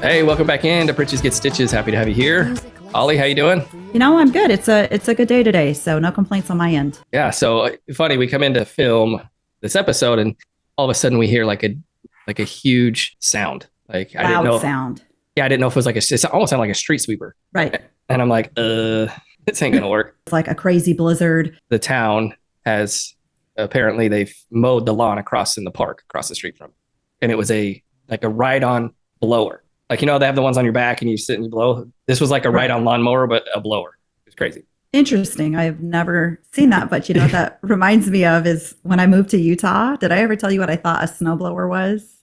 Hey, welcome back in to Pritch's Get Stitches. Happy to have you here. Ollie, how you doing? You know, I'm good. It's a good day today, so no complaints on my end. Yeah, so funny, we come in to film this episode and all of a sudden we hear like a huge sound. Like I didn't know sound. Yeah, I didn't know if it was it almost sounded like a street sweeper. Right. And I'm like, this ain't gonna work. It's like a crazy blizzard. The town has apparently they've mowed the lawn across in the park across the street from. And it was a ride-on blower. Like, you know, they have the ones on your back and you sit and you blow. This was like a ride-on lawnmower, but a blower. It's crazy. Interesting. I've never seen that, but you know what that reminds me of is when I moved to Utah. Did I ever tell you what I thought a snowblower was?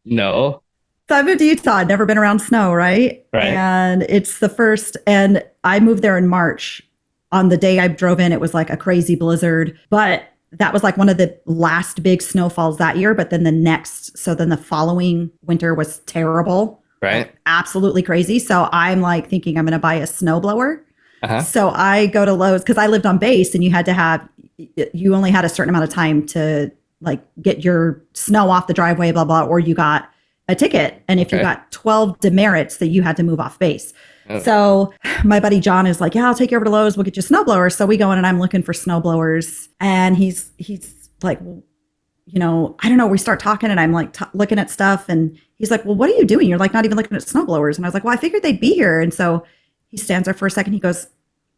No. So I moved to Utah. I'd never been around snow, right? And it's the first, and I moved there in March. On the day I drove in, it was like a crazy blizzard, but that was like one of the last big snowfalls that year. But then the following winter was terrible. Right. Like, absolutely crazy. So I'm like thinking I'm going to buy a snowblower. Uh-huh. So I go to Lowe's because I lived on base and you only had a certain amount of time to like get your snow off the driveway, blah, blah, or you got a ticket. And if you got 12 demerits that you had to move off base. Oh. So my buddy John is like, yeah, I'll take you over to Lowe's. We'll get you a snowblower. So we go in and I'm looking for snowblowers. And he's like, well, you know, I don't know. We start talking and I'm like looking at stuff. And he's like, well, what are you doing? You're like not even looking at snowblowers. And I was like, well, I figured they'd be here. And so he stands there for a second. He goes,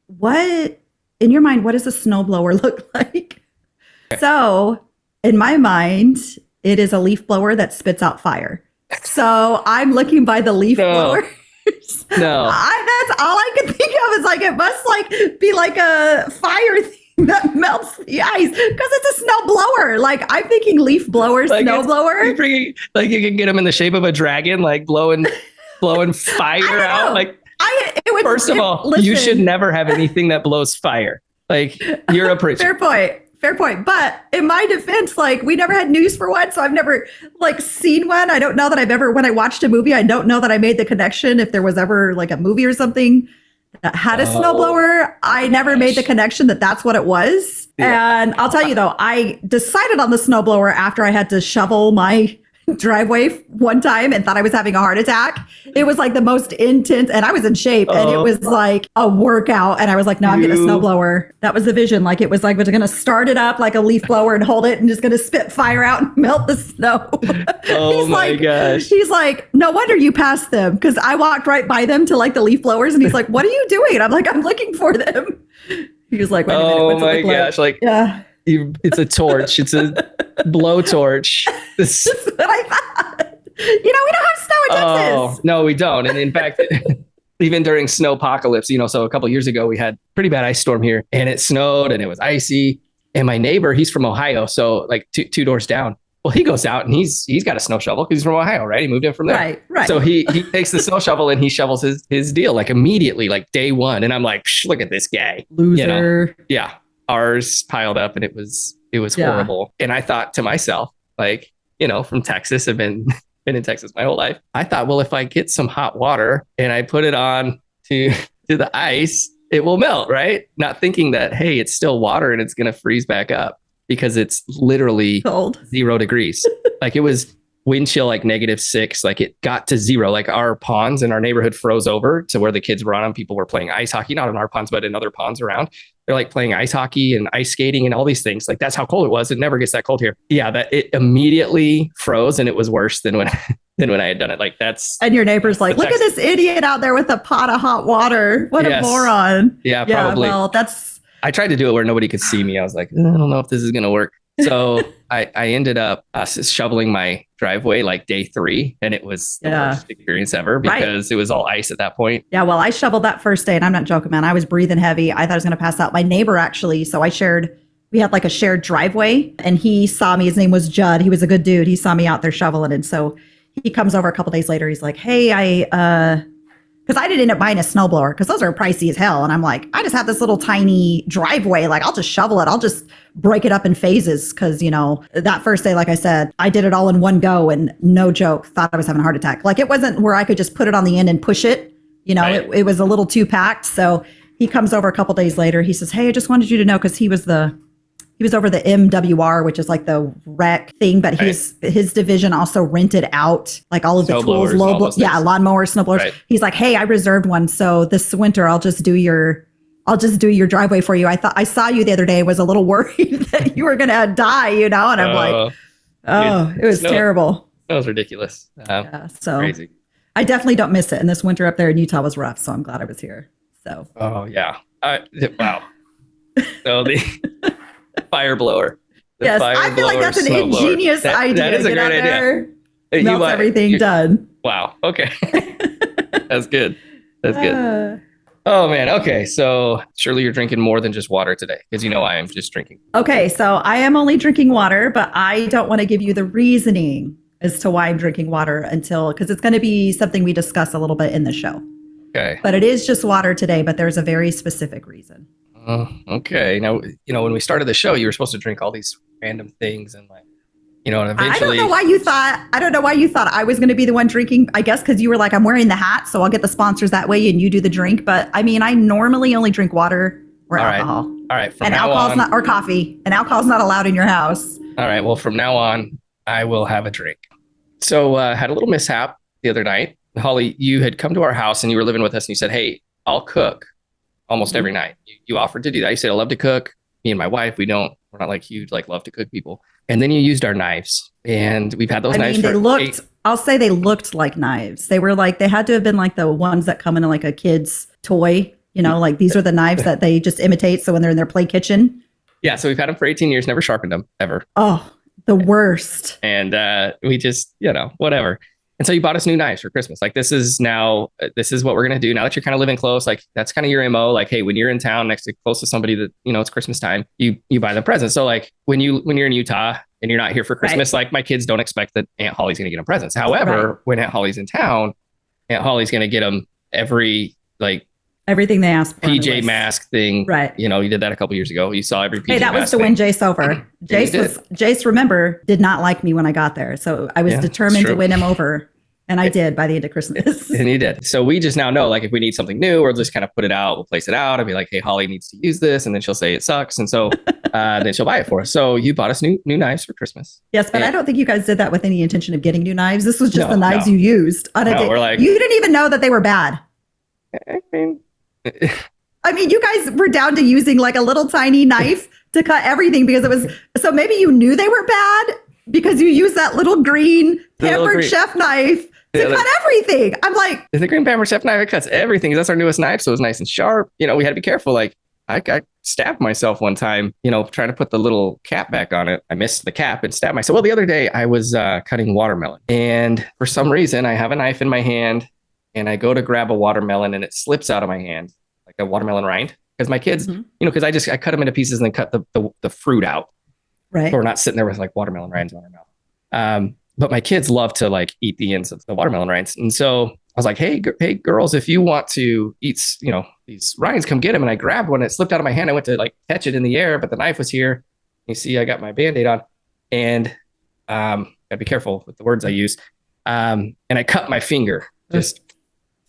what, in your mind, what does a snowblower look like? So in my mind, it is a leaf blower that spits out fire. So I'm looking by the leaf blower. No, that's all I could think of. Is like it must like be like a fire thing that melts the ice because it's a snow blower. Like I'm thinking leaf blower, like snow blower. Like you can get them in the shape of a dragon, like blowing fire out. Like first of all, you should never have anything that blows fire. Like you're a Pritch. Fair point. But in my defense, like we never had news for one. So I've never like seen one. I don't know that I've ever, when I watched a movie, I don't know that I made the connection. If there was ever like a movie or something that had a snowblower, I never made the connection that that's what it was. Yeah. And I'll tell you though, I decided on the snowblower after I had to shovel my driveway one time and thought I was having a heart attack. It was like the most intense, and I was in shape, and it was like a workout. And I was like, no, I'm getting a snowblower. That was the vision. Like it was like, we're going to start it up like a leaf blower and hold it and just going to spit fire out and melt the snow. Oh my gosh. He's like, no wonder you passed them, because I walked right by them to like the leaf blowers, and he's like, what are you doing? And I'm like, I'm looking for them. He was like, wait a minute. Oh my gosh. Like, yeah. It's a torch. It's a blowtorch. That's what I thought. You know, we don't have snow in Texas. No, we don't. And in fact, even during snow apocalypse, you know, so a couple of years ago, we had pretty bad ice storm here, and it snowed and it was icy. And my neighbor, he's from Ohio, so like two doors down. Well, he goes out and he's got a snow shovel because he's from Ohio, right? He moved in from there. Right. So he takes the snow shovel and he shovels his deal like immediately, like day one. And I'm like, look at this guy. Loser. You know? Yeah. Ours piled up and it was horrible. And I thought to myself, like, you know, from Texas, I've been in Texas my whole life. I thought, well, if I get some hot water and I put it on to the ice, it will melt, right? Not thinking that, hey, it's still water and it's going to freeze back up because it's literally cold. 0 degrees. Like it was wind chill, like -6. Like it got to 0. Like our ponds in our neighborhood froze over to where the kids were on them. People were playing ice hockey, not in our ponds, but in other ponds around. They're like playing ice hockey and ice skating and all these things. Like that's how cold it was. It never gets that cold here. Yeah, that it immediately froze, and it was worse than when I had done it. Like that's. And your neighbor's like, look at this idiot out there with a pot of hot water. What a moron. Yeah, probably. Well, I tried to do it where nobody could see me. I was like, I don't know if this is going to work. So I ended up shoveling my driveway like day 3, and it was the worst experience ever because it was all ice at that point. Yeah, well, I shoveled that first day, and I'm not joking, man. I was breathing heavy. I thought I was going to pass out. My neighbor actually, so we had like a shared driveway, and he saw me. His name was Judd. He was a good dude. He saw me out there shoveling, and so he comes over a couple days later. He's like, hey, because I didn't end up buying a snowblower because those are pricey as hell. And I'm like, I just have this little tiny driveway. Like, I'll just shovel it. I'll just break it up in phases. Because, you know, that first day, like I said, I did it all in one go and no joke, thought I was having a heart attack. Like, it wasn't where I could just put it on the end and push it. You know, it was a little too packed. So he comes over a couple days later. He says, hey, I just wanted you to know, because he was the he was over the MWR, which is like the rec thing, but his division also rented out like all of the tools, lawnmowers, snowblowers. Right. He's like, hey, I reserved one, so this winter I'll just do your driveway for you. I saw you the other day, was a little worried that you were gonna die, and I'm like, it was terrible. That was ridiculous. So crazy. I definitely don't miss it. And this winter up there in Utah was rough, so I'm glad I was here. So. Oh yeah. Wow. So the fire blower. Yes, I feel like that's an ingenious idea. That is a great idea. Melts everything done. Wow. Okay. That's good. That's good. Oh man. Okay. So surely you're drinking more than just water today, because I am just drinking. Okay. So I am only drinking water, but I don't want to give you the reasoning as to why I'm drinking water because it's going to be something we discuss a little bit in the show. Okay. But it is just water today, but there's a very specific reason. Okay. Now, when we started the show, you were supposed to drink all these random things and and eventually. I don't know why you thought I was going to be the one drinking. I guess because you were like, I'm wearing the hat, so I'll get the sponsors that way and you do the drink. But I mean, I normally only drink water or alcohol. All right. And alcohol's not, or coffee, and alcohol's not allowed in your house. All right. Well, from now on, I will have a drink. So had a little mishap the other night. Holly, you had come to our house and you were living with us and you said, hey, I'll cook almost every night. You offered to do that. You said, I love to cook. Me and my wife, we're not like huge, love to cook people. And then you used our knives, and we've had those knives I'll say they looked like knives. They were they had to have been like the ones that come in like a kid's toy, like these are the knives that they just imitate. So when they're in their play kitchen. Yeah. So we've had them for 18 years, never sharpened them ever. Oh, the worst. And we just, whatever. And so you bought us new knives for Christmas. This is what we're going to do now that you're kind of living close. That's kind of your MO. Hey, when you're in town close to somebody that, it's Christmas time, you buy them presents. So when you're in Utah and you're not here for Christmas, right. My kids don't expect that Aunt Holly's going to get them presents. However, when Aunt Holly's in town, Aunt Holly's going to get them everything they asked for. PJ mask thing. Right. You did that a couple years ago. You saw every PJ mask. Hey, that was to win Jace over. Jace, remember, did not like me when I got there. So I was determined to win him over. And I did by the end of Christmas. And you did. So we just now know, if we need something new, we'll just kind of put it out. We'll place it out. I'll be like, hey, Holly needs to use this. And then she'll say it sucks. And so then she'll buy it for us. So you bought us new knives for Christmas. Yes, but I don't think you guys did that with any intention of getting new knives. This was just the knives you used. You didn't even know that they were bad. I mean, you guys were down to using a little tiny knife to cut everything because it was, so maybe you knew they were bad because you used that little green pampered chef knife to cut everything. I'm like, the green pampered chef knife, it cuts everything. That's our newest knife. So it was nice and sharp. We had to be careful. I stabbed myself one time, trying to put the little cap back on it. I missed the cap and stabbed myself. Well, the other day I was cutting watermelon, and for some reason I have a knife in my hand and I go to grab a watermelon and it slips out of my hand, like a watermelon rind. Because my kids, because I cut them into pieces and then cut the fruit out. Right. So we're not sitting there with watermelon rinds on our mouth. But my kids love to eat the ends of the watermelon rinds. And so I was like, hey, girls, if you want to eat, these rinds, come get them. And I grabbed one. It slipped out of my hand. I went to catch it in the air, but the knife was here. You see, I got my Band-Aid on, and gotta be careful with the words I use. And I cut my finger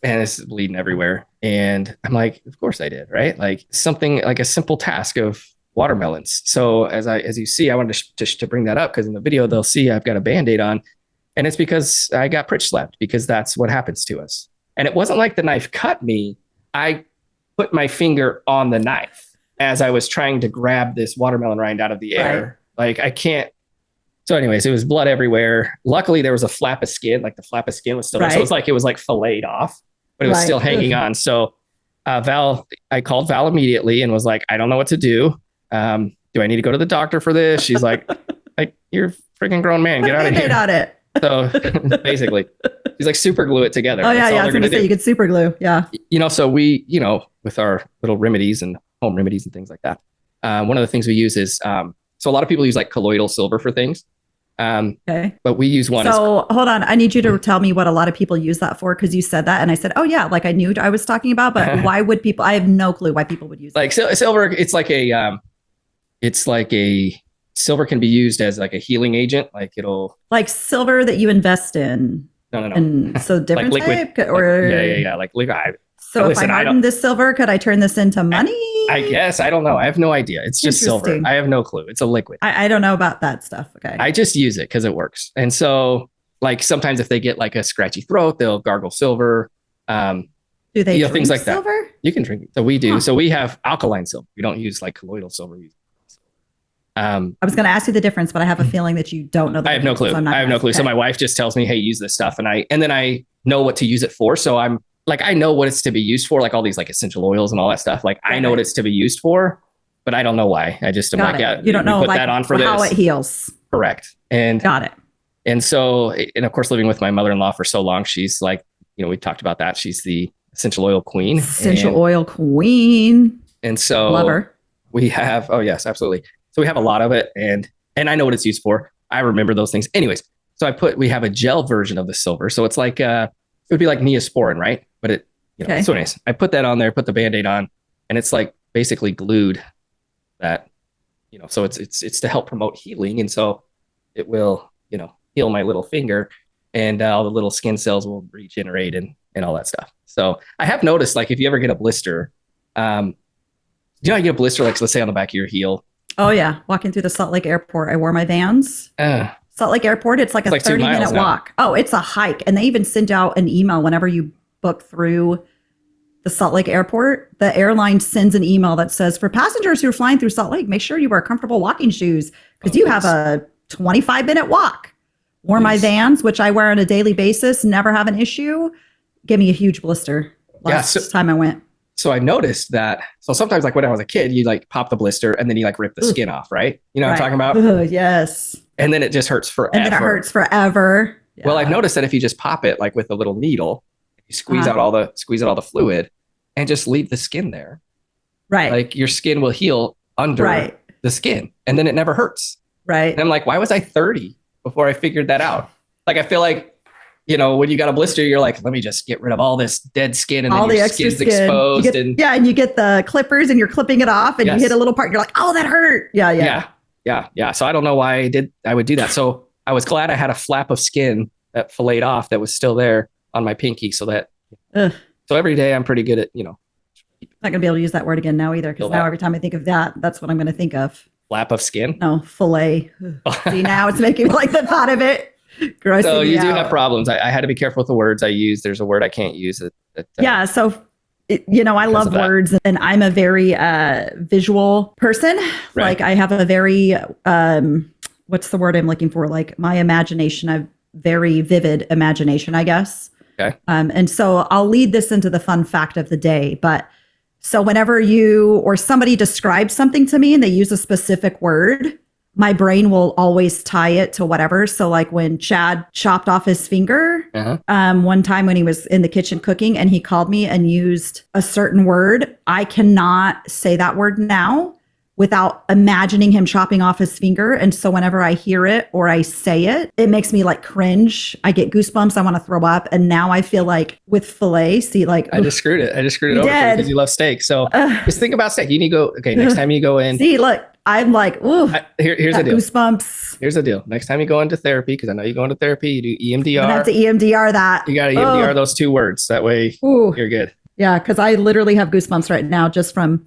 and it's bleeding everywhere. And I'm like, of course I did. Right. Something like a simple task of watermelons. So as you see, I wanted to bring that up because in the video they'll see I've got a Band-Aid on, and it's because I got Pritch Slapped, because that's what happens to us. And it wasn't like the knife cut me. I put my finger on the knife as I was trying to grab this watermelon rind out of the air. Right. I can't. So anyways, it was blood everywhere. Luckily there was a flap of skin, the flap of skin was still there. So it was filleted off, but it was still hanging on. So I called Val immediately and was like, I don't know what to do. Do I need to go to the doctor for this? She's like, you're a freaking grown man. Get out of here. On it. So basically, she's like, super glue it togetger. Oh yeah, yeah. I was going to say you could super glue. Yeah. So we, with our little remedies and home remedies and things like that. One of the things we use is, so a lot of people use colloidal silver for things. Okay. But we use one. So hold on. I need you to tell me what a lot of people use that for, because you said that and I said, oh yeah, I knew I was talking about, but why would people? I have no clue why people would use it. Silver. It's like a silver can be used as a healing agent. It'll silver that you invest in. No. And so different liquid, type or yeah. Liquid. So if I harden this silver, could I turn this into money? I guess. I don't know. I have no idea. It's just silver. I have no clue. It's a liquid. I don't know about that stuff. Okay. I just use it because it works. And so, like, sometimes if they get like a scratchy throat, they'll gargle silver. Do they drink things like silver? that? You can drink it. So we do. Huh. So we have alkaline silver. We don't use like colloidal silver. I was going to ask you the difference, but I have a feeling that you don't know. I have no clue. So I have no clue. Okay. So my wife just tells me, "Hey, use this stuff," and then I know what to use it for. So I'm like, I know what it's to be used for, like all these like essential oils and all that stuff. Like I know what it's to be used for, but I don't know why. I just am like, yeah, you don't know put like that on for how this. It heals. Correct. And got it. And so, and of course, living with my mother-in-law for so long, she's like, we talked about that. She's the essential oil queen. Oil queen. And so love her. We have, oh yes, absolutely. So we have a lot of it, and I know what it's used for. I remember those things. Anyways, so we have a gel version of the silver. So it's like it would be like Neosporin, right? But it, okay. So anyways, I put that on there, put the Band-Aid on, and it's like basically glued that, so it's to help promote healing. And so it will, heal my little finger, and all the little skin cells will regenerate and all that stuff. So I have noticed, like, if you ever get a blister, you get a blister, like, let's say on the back of your heel. Oh yeah. Walking through the Salt Lake airport. I wore my Vans. Salt Lake airport. It's like a 30-minute walk. Oh, it's a hike. And they even send out an email whenever you book through the Salt Lake airport. The airline sends an email that says, for passengers who are flying through Salt Lake, make sure you wear comfortable walking shoes because you have a 25-minute walk. Wore my Vans, which I wear on a daily basis, never have an issue. Give me a huge blister last time I went. So I noticed that. So sometimes, like when I was a kid, you like pop the blister and then you like rip the skin off, right? You know what I'm talking about? Yes. And then it just hurts forever. And then it hurts forever. Yeah. Well, I've noticed that if you just pop it like with a little needle, you squeeze out all the fluid and just leave the skin there. Right. Like your skin will heal under the skin and then it never hurts. Right. And I'm like, why was I 30 before I figured that out? Like, I feel like, when you got a blister, you're like, let me just get rid of all this dead skin and all then your skin's exposed. And you get the clippers and you're clipping it off and you hit a little part and you're like, oh, that hurt. Yeah. So I don't know why I would do that. So I was glad I had a flap of skin that filleted off that was still there on my pinky so that, so every day I'm pretty good at, not going to be able to use that word again now either. Because now every time I think of that, that's what I'm going to think of. Flap of skin? No, fillet. See, now it's making me like the thought of it. So you do have problems. I had to be careful with the words I use. There's a word I can't use. So I love words, and I'm a very visual person. Right. Like I have a very what's the word I'm looking for? Like my imagination, a very vivid imagination, I guess. Okay. And so I'll lead this into the fun fact of the day. But so whenever you or somebody describes something to me and they use a specific word, my brain will always tie it to whatever. So like when Chad chopped off his finger, one time when he was in the kitchen cooking and he called me and used a certain word, I cannot say that word now without imagining him chopping off his finger. And so whenever I hear it or I say it, it makes me like cringe. I get goosebumps. I want to throw up. And now I feel like with filet, I just screwed it. I just screwed it over because you love steak. So just think about steak. You need to go, next time you go in. See, look, I'm like, ooh, here's the deal. Goosebumps. Here's the deal. Next time you go into therapy, because I know you go into therapy, you do EMDR. I have to EMDR that. You got to EMDR those 2 words. That way you're good. Yeah, because I literally have goosebumps right now just from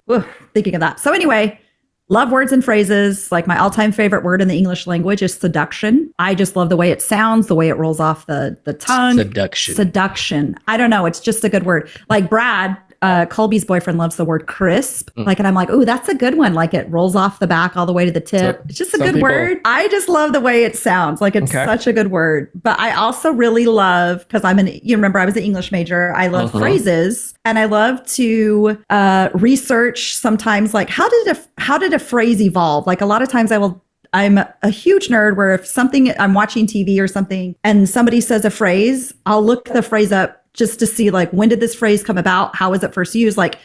thinking of that. So anyway, love words and phrases. Like my all-time favorite word in the English language is seduction. I just love the way it sounds, the way it rolls off the tongue. Seduction. I don't know. It's just a good word. Like Brad, Colby's boyfriend, loves the word crisp. Like, and I'm like, ooh, that's a good one. Like it rolls off the back all the way to the tip. It's just a good word. I just love the way it sounds. Like it's such a good word. But I also really love, because you remember I was an English major. I love phrases, and I love to research sometimes, like how did a phrase evolve? Like a lot of times I'm a huge nerd where if I'm watching TV or something and somebody says a phrase, I'll look the phrase up just to see like, when did this phrase come about? How was it first used? Like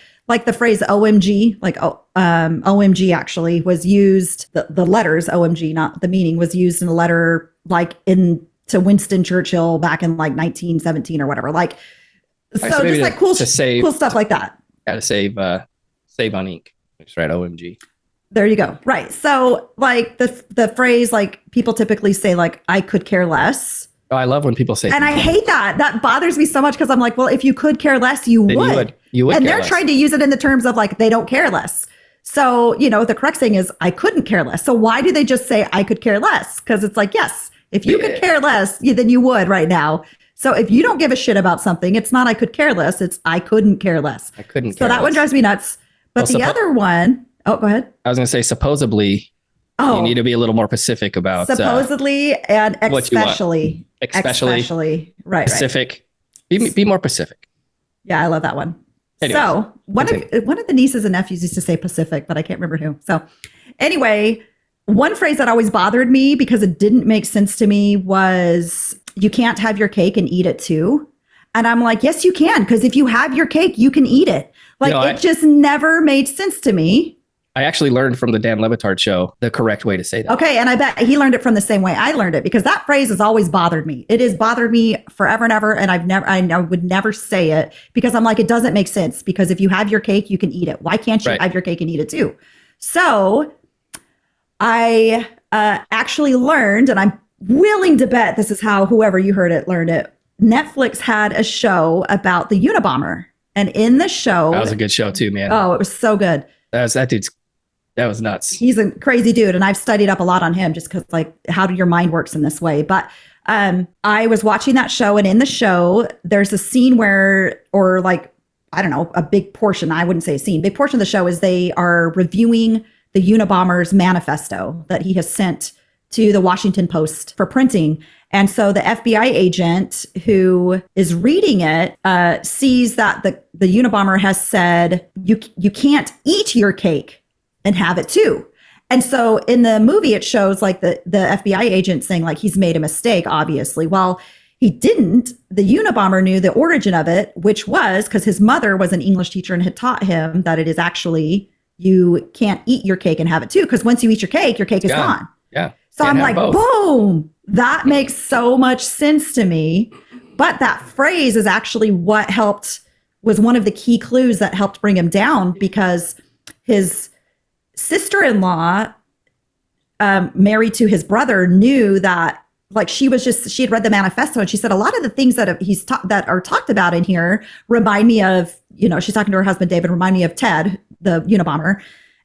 the phrase OMG, OMG actually was used, the letters OMG, not the meaning, was used in a letter like to Winston Churchill back in like 1917 or whatever. Like, so just like cool stuff like that. Got to save on ink. Just write OMG. There you go. Right. So like the phrase, like people typically say like, I could care less. Oh, I love when people say and I hate that. That bothers me so much because I'm like, well, if you could care less, you would. You would and care they're less. trying to use it in the terms of like, they don't care less. So, the correct thing is I couldn't care less. So why do they just say I could care less? Because it's like, yes, if you could care less, then you would right now. So if you don't give a shit about something, it's not I could care less. It's I couldn't care less. I couldn't So care that less. one drives me nuts. But the other one, oh, go ahead. I was going to say, supposedly, you need to be a little more specific about supposedly and what you want. especially. Right. Specific. Be more specific. Yeah, I love that one. Anyways, so one of the nieces and nephews used to say Pacific, but I can't remember who. So anyway, one phrase that always bothered me because it didn't make sense to me was you can't have your cake and eat it too. And I'm like, yes, you can. Because if you have your cake, you can eat it. Like it just never made sense to me. I actually learned from the Dan Le Batard show the correct way to say that. Okay. And I bet he learned it from the same way I learned it because that phrase has always bothered me. It has bothered me forever and ever. And I would never say it because I'm like, it doesn't make sense because if you have your cake, you can eat it. Why can't you have your cake and eat it too? So I actually learned, and I'm willing to bet this is how whoever you heard it learned it. Netflix had a show about the Unabomber. And in the show, that was a good show too, man. Oh, it was so good. That was nuts. He's a crazy dude. And I've studied up a lot on him just because like how your mind works in this way. But I was watching that show, and in the show, there's a scene where, or like, I don't know, a big portion, I wouldn't say a scene, big portion of the show is they are reviewing the Unabomber's manifesto that he has sent to the Washington Post for printing. And so the FBI agent who is reading it sees that the Unabomber has said, you can't eat your cake and have it too. And so in the movie, it shows like the FBI agent saying like he's made a mistake, obviously. Well, he didn't. The Unabomber knew the origin of it, which was because his mother was an English teacher and had taught him that it is actually you can't eat your cake and have it too. Because once you eat your cake is gone. Yeah. So I'm like, boom, that makes so much sense to me. But that phrase is actually what was one of the key clues that helped bring him down because his sister-in-law, married to his brother, knew that like she had read the manifesto and she said a lot of the things that that are talked about in here remind me of, she's talking to her husband, David, remind me of Ted, the Unabomber.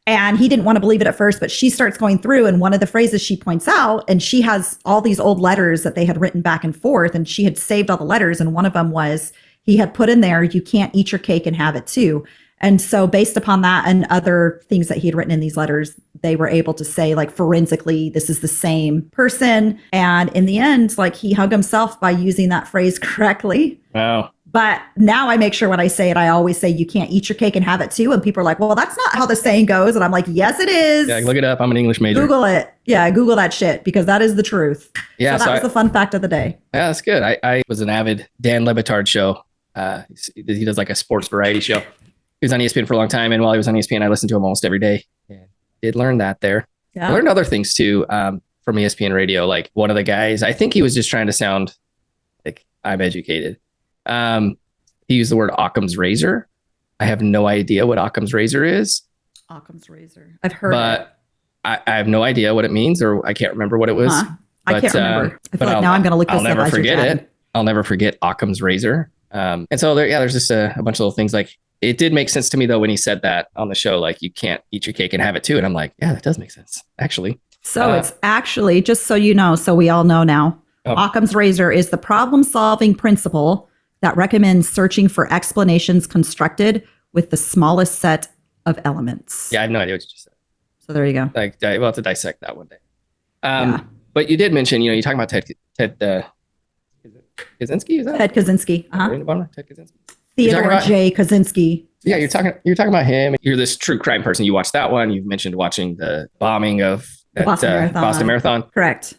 And he didn't want to believe it at first, but she starts going through. And one of the phrases she points out, and she has all these old letters that they had written back and forth, and she had saved all the letters. And one of them was, he had put in there, you can't eat your cake and have it too. And so based upon that and other things that he had written in these letters, they were able to say like forensically, this is the same person. And in the end, like he hung himself by using that phrase correctly. Wow. But now I make sure when I say it, I always say you can't eat your cake and have it too. And people are like, well, that's not how the saying goes. And I'm like, yes, it is. Yeah, look it up. I'm an English major. Google it. Yeah, Google that shit because that is the truth. Yeah, so that was the fun fact of the day. Yeah, that's good. I was an avid Dan Le Batard show. He does like a sports variety show. He was on ESPN for a long time. And while he was on ESPN, I listened to him almost every day. And did learn that there. Yeah. I learned other things too from ESPN radio. Like one of the guys, I think he was just trying to sound like I'm educated. He used the word Occam's razor. I have no idea what Occam's razor is. Occam's razor. I've heard but it. I have no idea what it means, or I can't remember what it was. I can't remember. I feel like now I'm going to look this up. I'll never forget it. I'll never forget Occam's razor. And so there's just a bunch of little things. Like it did make sense to me though when he said that on the show, like you can't eat your cake and have it too. And I'm like, yeah, that does make sense actually. So it's actually, just so you know, so we all know now, Occam's razor is the problem-solving principle that recommends searching for explanations constructed with the smallest set of elements. Yeah, I have no idea what you just said. So there you go. Like, we'll have to dissect that one day. But you did mention, you talking about Ted Kaczynski? Is that Ted Kaczynski? Ted Kaczynski. Theodore J. Kaczynski. Yeah, you're talking about him. You're this true crime person. You watched that one. You've mentioned watching the bombing of Boston Marathon. Correct.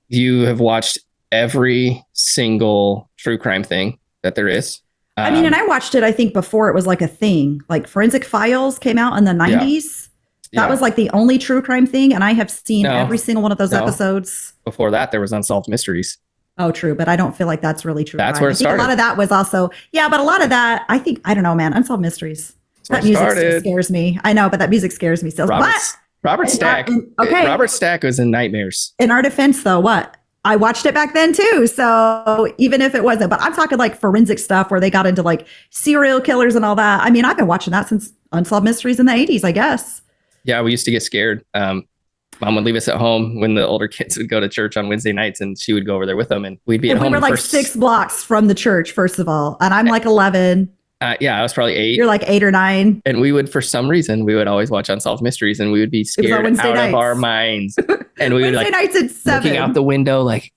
You have watched every single true crime thing that there is. I mean, and I watched it, I think, before it was like a thing. Like Forensic Files came out in the 90s. That was like the only true crime thing. And I have seen every single one of those episodes. Before that, there was Unsolved Mysteries. Oh, true. But I don't feel like that's really true. That's where it started. A lot of that was also, but a lot of that, I don't know, man. Unsolved Mysteries. That music still scares me. I know, but that music scares me still. Robert Stack. Robert Stack was in Nightmares. In our defense, though, what? I watched it back then too. So even if it wasn't, but I'm talking like forensic stuff where they got into like serial killers and all that. I mean, I've been watching that since Unsolved Mysteries in the 80s, I guess. Yeah, we used to get scared. Mom would leave us at home when the older kids would go to church on Wednesday nights, and she would go over there with them, and we'd be at home. We were like 6 blocks from the church, first of all, and I'm like 11. Yeah, I was probably 8. You're like 8 or 9. And we would, for some reason, we would always watch Unsolved Mysteries, and we would be scared out of our minds. And we would Wednesday nights at 7. Looking out the window, like,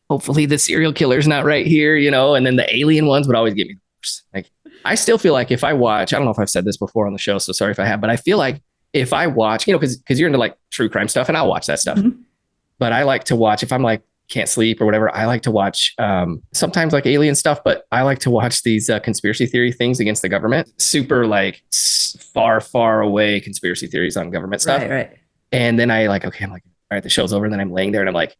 hopefully the serial killer's not right here, you know. And then the alien ones would always get me worse. Like, I still feel like if I watch, I don't know if I've said this before on the show, so sorry if I have, but I feel like if I watch, you know, because you're into like true crime stuff, and I'll watch that stuff. Mm-hmm. But I like to watch, if I'm like can't sleep or whatever, I like to watch sometimes like alien stuff, but I like to watch these conspiracy theory things against the government. Super like far away conspiracy theories on government stuff. Right. And then I'm like, all right, the show's over. And then I'm laying there and I'm like,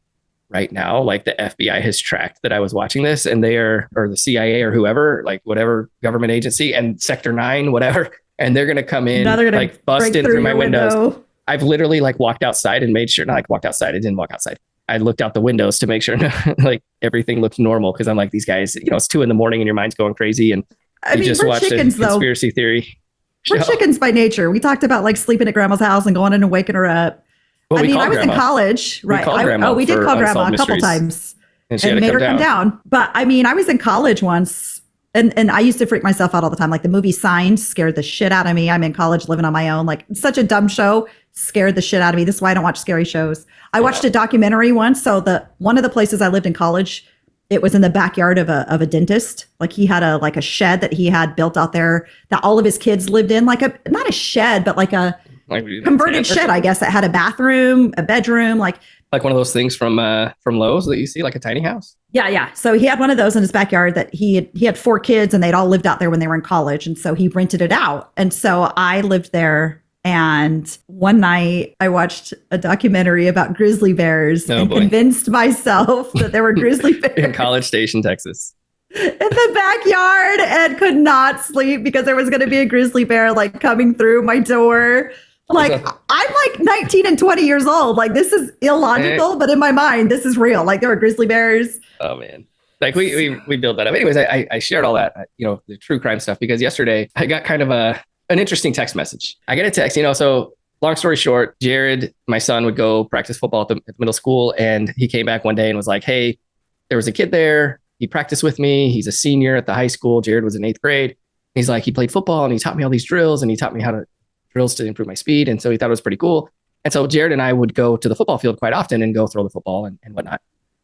right now, like the FBI has tracked that I was watching this, and or the CIA or whoever, like whatever government agency, and Sector 9, whatever. And they're going to come in, like bust in through my windows. I've literally like walked outside and made sure, not like walked outside. I didn't walk outside. I looked out the windows to make sure like everything looked normal. Cause I'm like, these guys, you know, it's 2 a.m. and your mind's going crazy. And you just watched a conspiracy theory. We're chickens by nature. We talked about like sleeping at grandma's house and going in and waking her up. Well, I mean, I was in college, right? We did call grandma a couple times and made her come down. But I mean, I was in college once. And I used to freak myself out all the time. Like the movie Signs scared the shit out of me. I'm in college living on my own. Like such a dumb show scared the shit out of me. This is why I don't watch scary shows. I watched a documentary once. So one of the places I lived in college, it was in the backyard of a dentist. Like he had a shed that he had built out there that all of his kids lived in. Like not a shed, but like a converted shed, I guess, that had a bathroom, a bedroom, like one of those things from Lowe's that you see, like a tiny house. Yeah. So he had one of those in his backyard that he had 4 kids, and they'd all lived out there when they were in college. And so he rented it out. And so I lived there. And one night I watched a documentary about grizzly bears and convinced myself that there were grizzly bears in College Station, Texas. In the backyard, and could not sleep because there was going to be a grizzly bear like coming through my door. Like I'm like 19 and 20 years old. Like this is illogical, but in my mind, this is real. Like there were grizzly bears. Oh man. Like we built that up. Anyways, I shared all that, you know, the true crime stuff, because yesterday I got kind of an interesting text message. I get a text, you know, so long story short, Jared, my son, would go practice football at the middle school. And he came back one day and was like, hey, there was a kid there. He practiced with me. He's a senior at the high school. Jared was in 8th grade. He's like, he played football and he taught me all these drills, and he taught me how to drills to improve my speed. And so he thought it was pretty cool. And so Jared and I would go to the football field quite often and go throw the football and whatnot.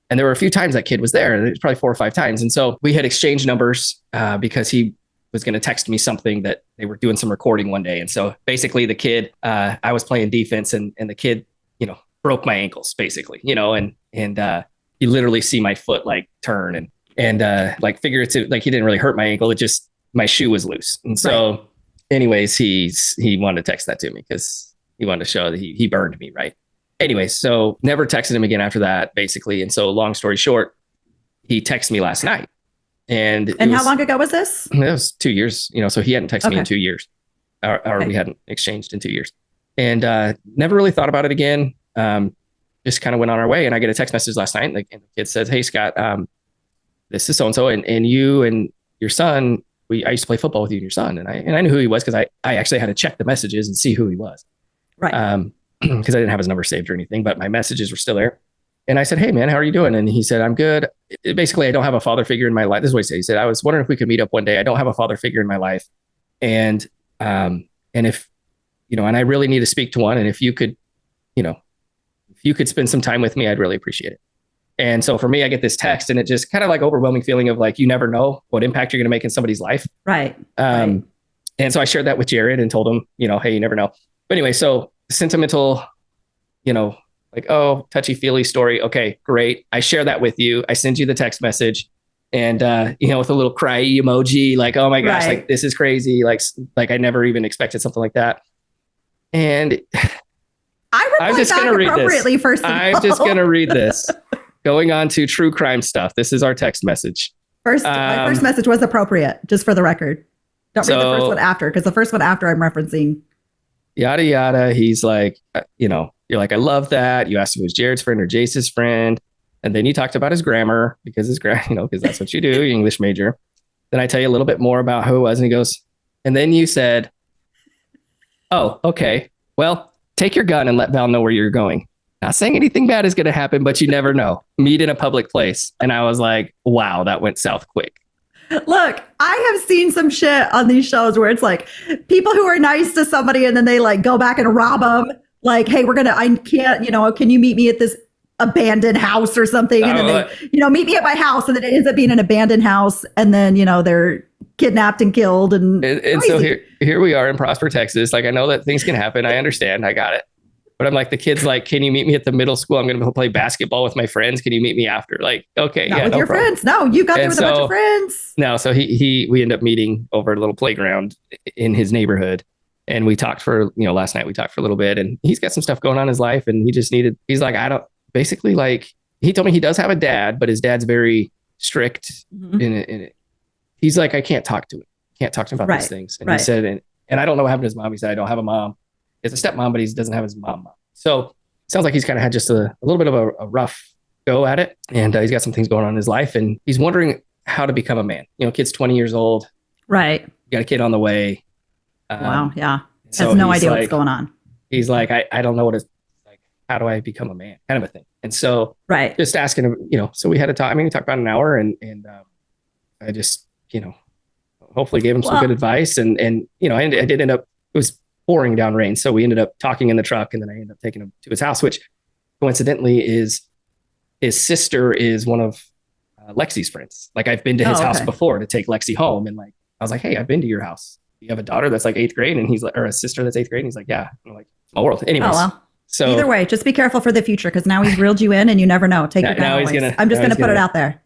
And there were a few times that kid was there. It was probably 4 or 5 times. And so we had exchanged numbers because he was going to text me something that they were doing some recording one day. And so basically the kid, I was playing defense, and the kid, you know, broke my ankles basically, you know, and you literally see my foot like turn and like figurative, like he didn't really hurt my ankle. It just, my shoe was loose. And so anyways, he wanted to text that to me because he wanted to show that he burned me, right? Anyways, so never texted him again after that, basically. And so long story short, he texted me last night. And how long ago was this? It was 2 years, you know, so he hadn't texted me in 2 years, or we hadn't exchanged in 2 years. And never really thought about it again. Just kind of went on our way. And I get a text message last night, and the kid says, hey, Scott, this is so-and-so, and you and your son, I used to play football with you and your son. And I knew who he was because I actually had to check the messages and see who he was. Right. Because I didn't have his number saved or anything, but my messages were still there. And I said, hey man, how are you doing? And he said, I'm good. Basically, I don't have a father figure in my life. This is what he said. He said, I was wondering if we could meet up one day. I don't have a father figure in my life. And if, you know, and I really need to speak to one. And if you could, you know, if you could spend some time with me, I'd really appreciate it. And so for me, I get this text, and it just kind of like overwhelming feeling of like, you never know what impact you're going to make in somebody's life. Right. And so I shared that with Jared and told him, you know, hey, you never know. But anyway, so sentimental, you know, like, oh, touchy feely story. Okay, great. I share that with you. I send you the text message, and, you know, with a little cry emoji, like, oh my gosh, like this is crazy. Like I never even expected something like that. And I'm just going to read this. I'm just going to read this. Going on to true crime stuff. This is our text message. My first message was appropriate, just for the record. Don't read the first one after, because the first one after I'm referencing. Yada, yada. He's like, you know, you're like, I love that. You asked if it was Jared's friend or Jace's friend. And then you talked about his grammar because because that's what you do, you're English major. Then I tell you a little bit more about who it was. And he goes, and then you said, oh, okay. Well, take your gun and let Val know where you're going. Not saying anything bad is going to happen, but you never know. Meet in a public place. And I was like, wow, that went south quick. Look, I have seen some shit on these shows where it's like people who are nice to somebody and then they like go back and rob them. Like, hey, I can't, can you meet me at this abandoned house or something? And then they, meet me at my house. And then it ends up being an abandoned house. And then, they're kidnapped and killed. And so here we are in Prosper, Texas. Like, I know that things can happen. I understand. I got it. But I'm like, the kid's like, can you meet me at the middle school? I'm going to play basketball with my friends. Can you meet me after? Like, okay. Not with your friends. No, you got there with a bunch of friends. No, so we end up meeting over a little playground in his neighborhood. And we talked last night we talked for a little bit, and he's got some stuff going on in his life. And he's like, he told me he does have a dad, but his dad's very strict. Mm-hmm. He's like, I can't talk to him. Can't talk to him about these things. And he said, and I don't know what happened to his mom. He said, I don't have a mom. He has a stepmom, but he doesn't have his mom. So it sounds like he's kind of had just a little bit of a rough go at it. And he's got some things going on in his life, and he's wondering how to become a man. Kid's 20 years old. Right. Got a kid on the way. Wow. Yeah. So has no idea what's going on. He's like, I don't know what it's like. How do I become a man? Kind of a thing. And so just asking him, so we had a talk. I mean, we talked about an hour, and I just, hopefully gave him some good advice. And I did end up, it was pouring down rain. So we ended up talking in the truck, and then I ended up taking him to his house, which coincidentally is his sister is one of Lexi's friends. Like, I've been to his house before to take Lexi home. And like, I was like, hey, I've been to your house. You have a daughter that's like 8th grade, and he's like, or a sister that's 8th grade. And he's like, yeah. And I'm like, small world. Anyways. Oh, well. So either way, just be careful for the future, because now he's reeled you in and you never know. Take your gun. I'm just going to put it out there.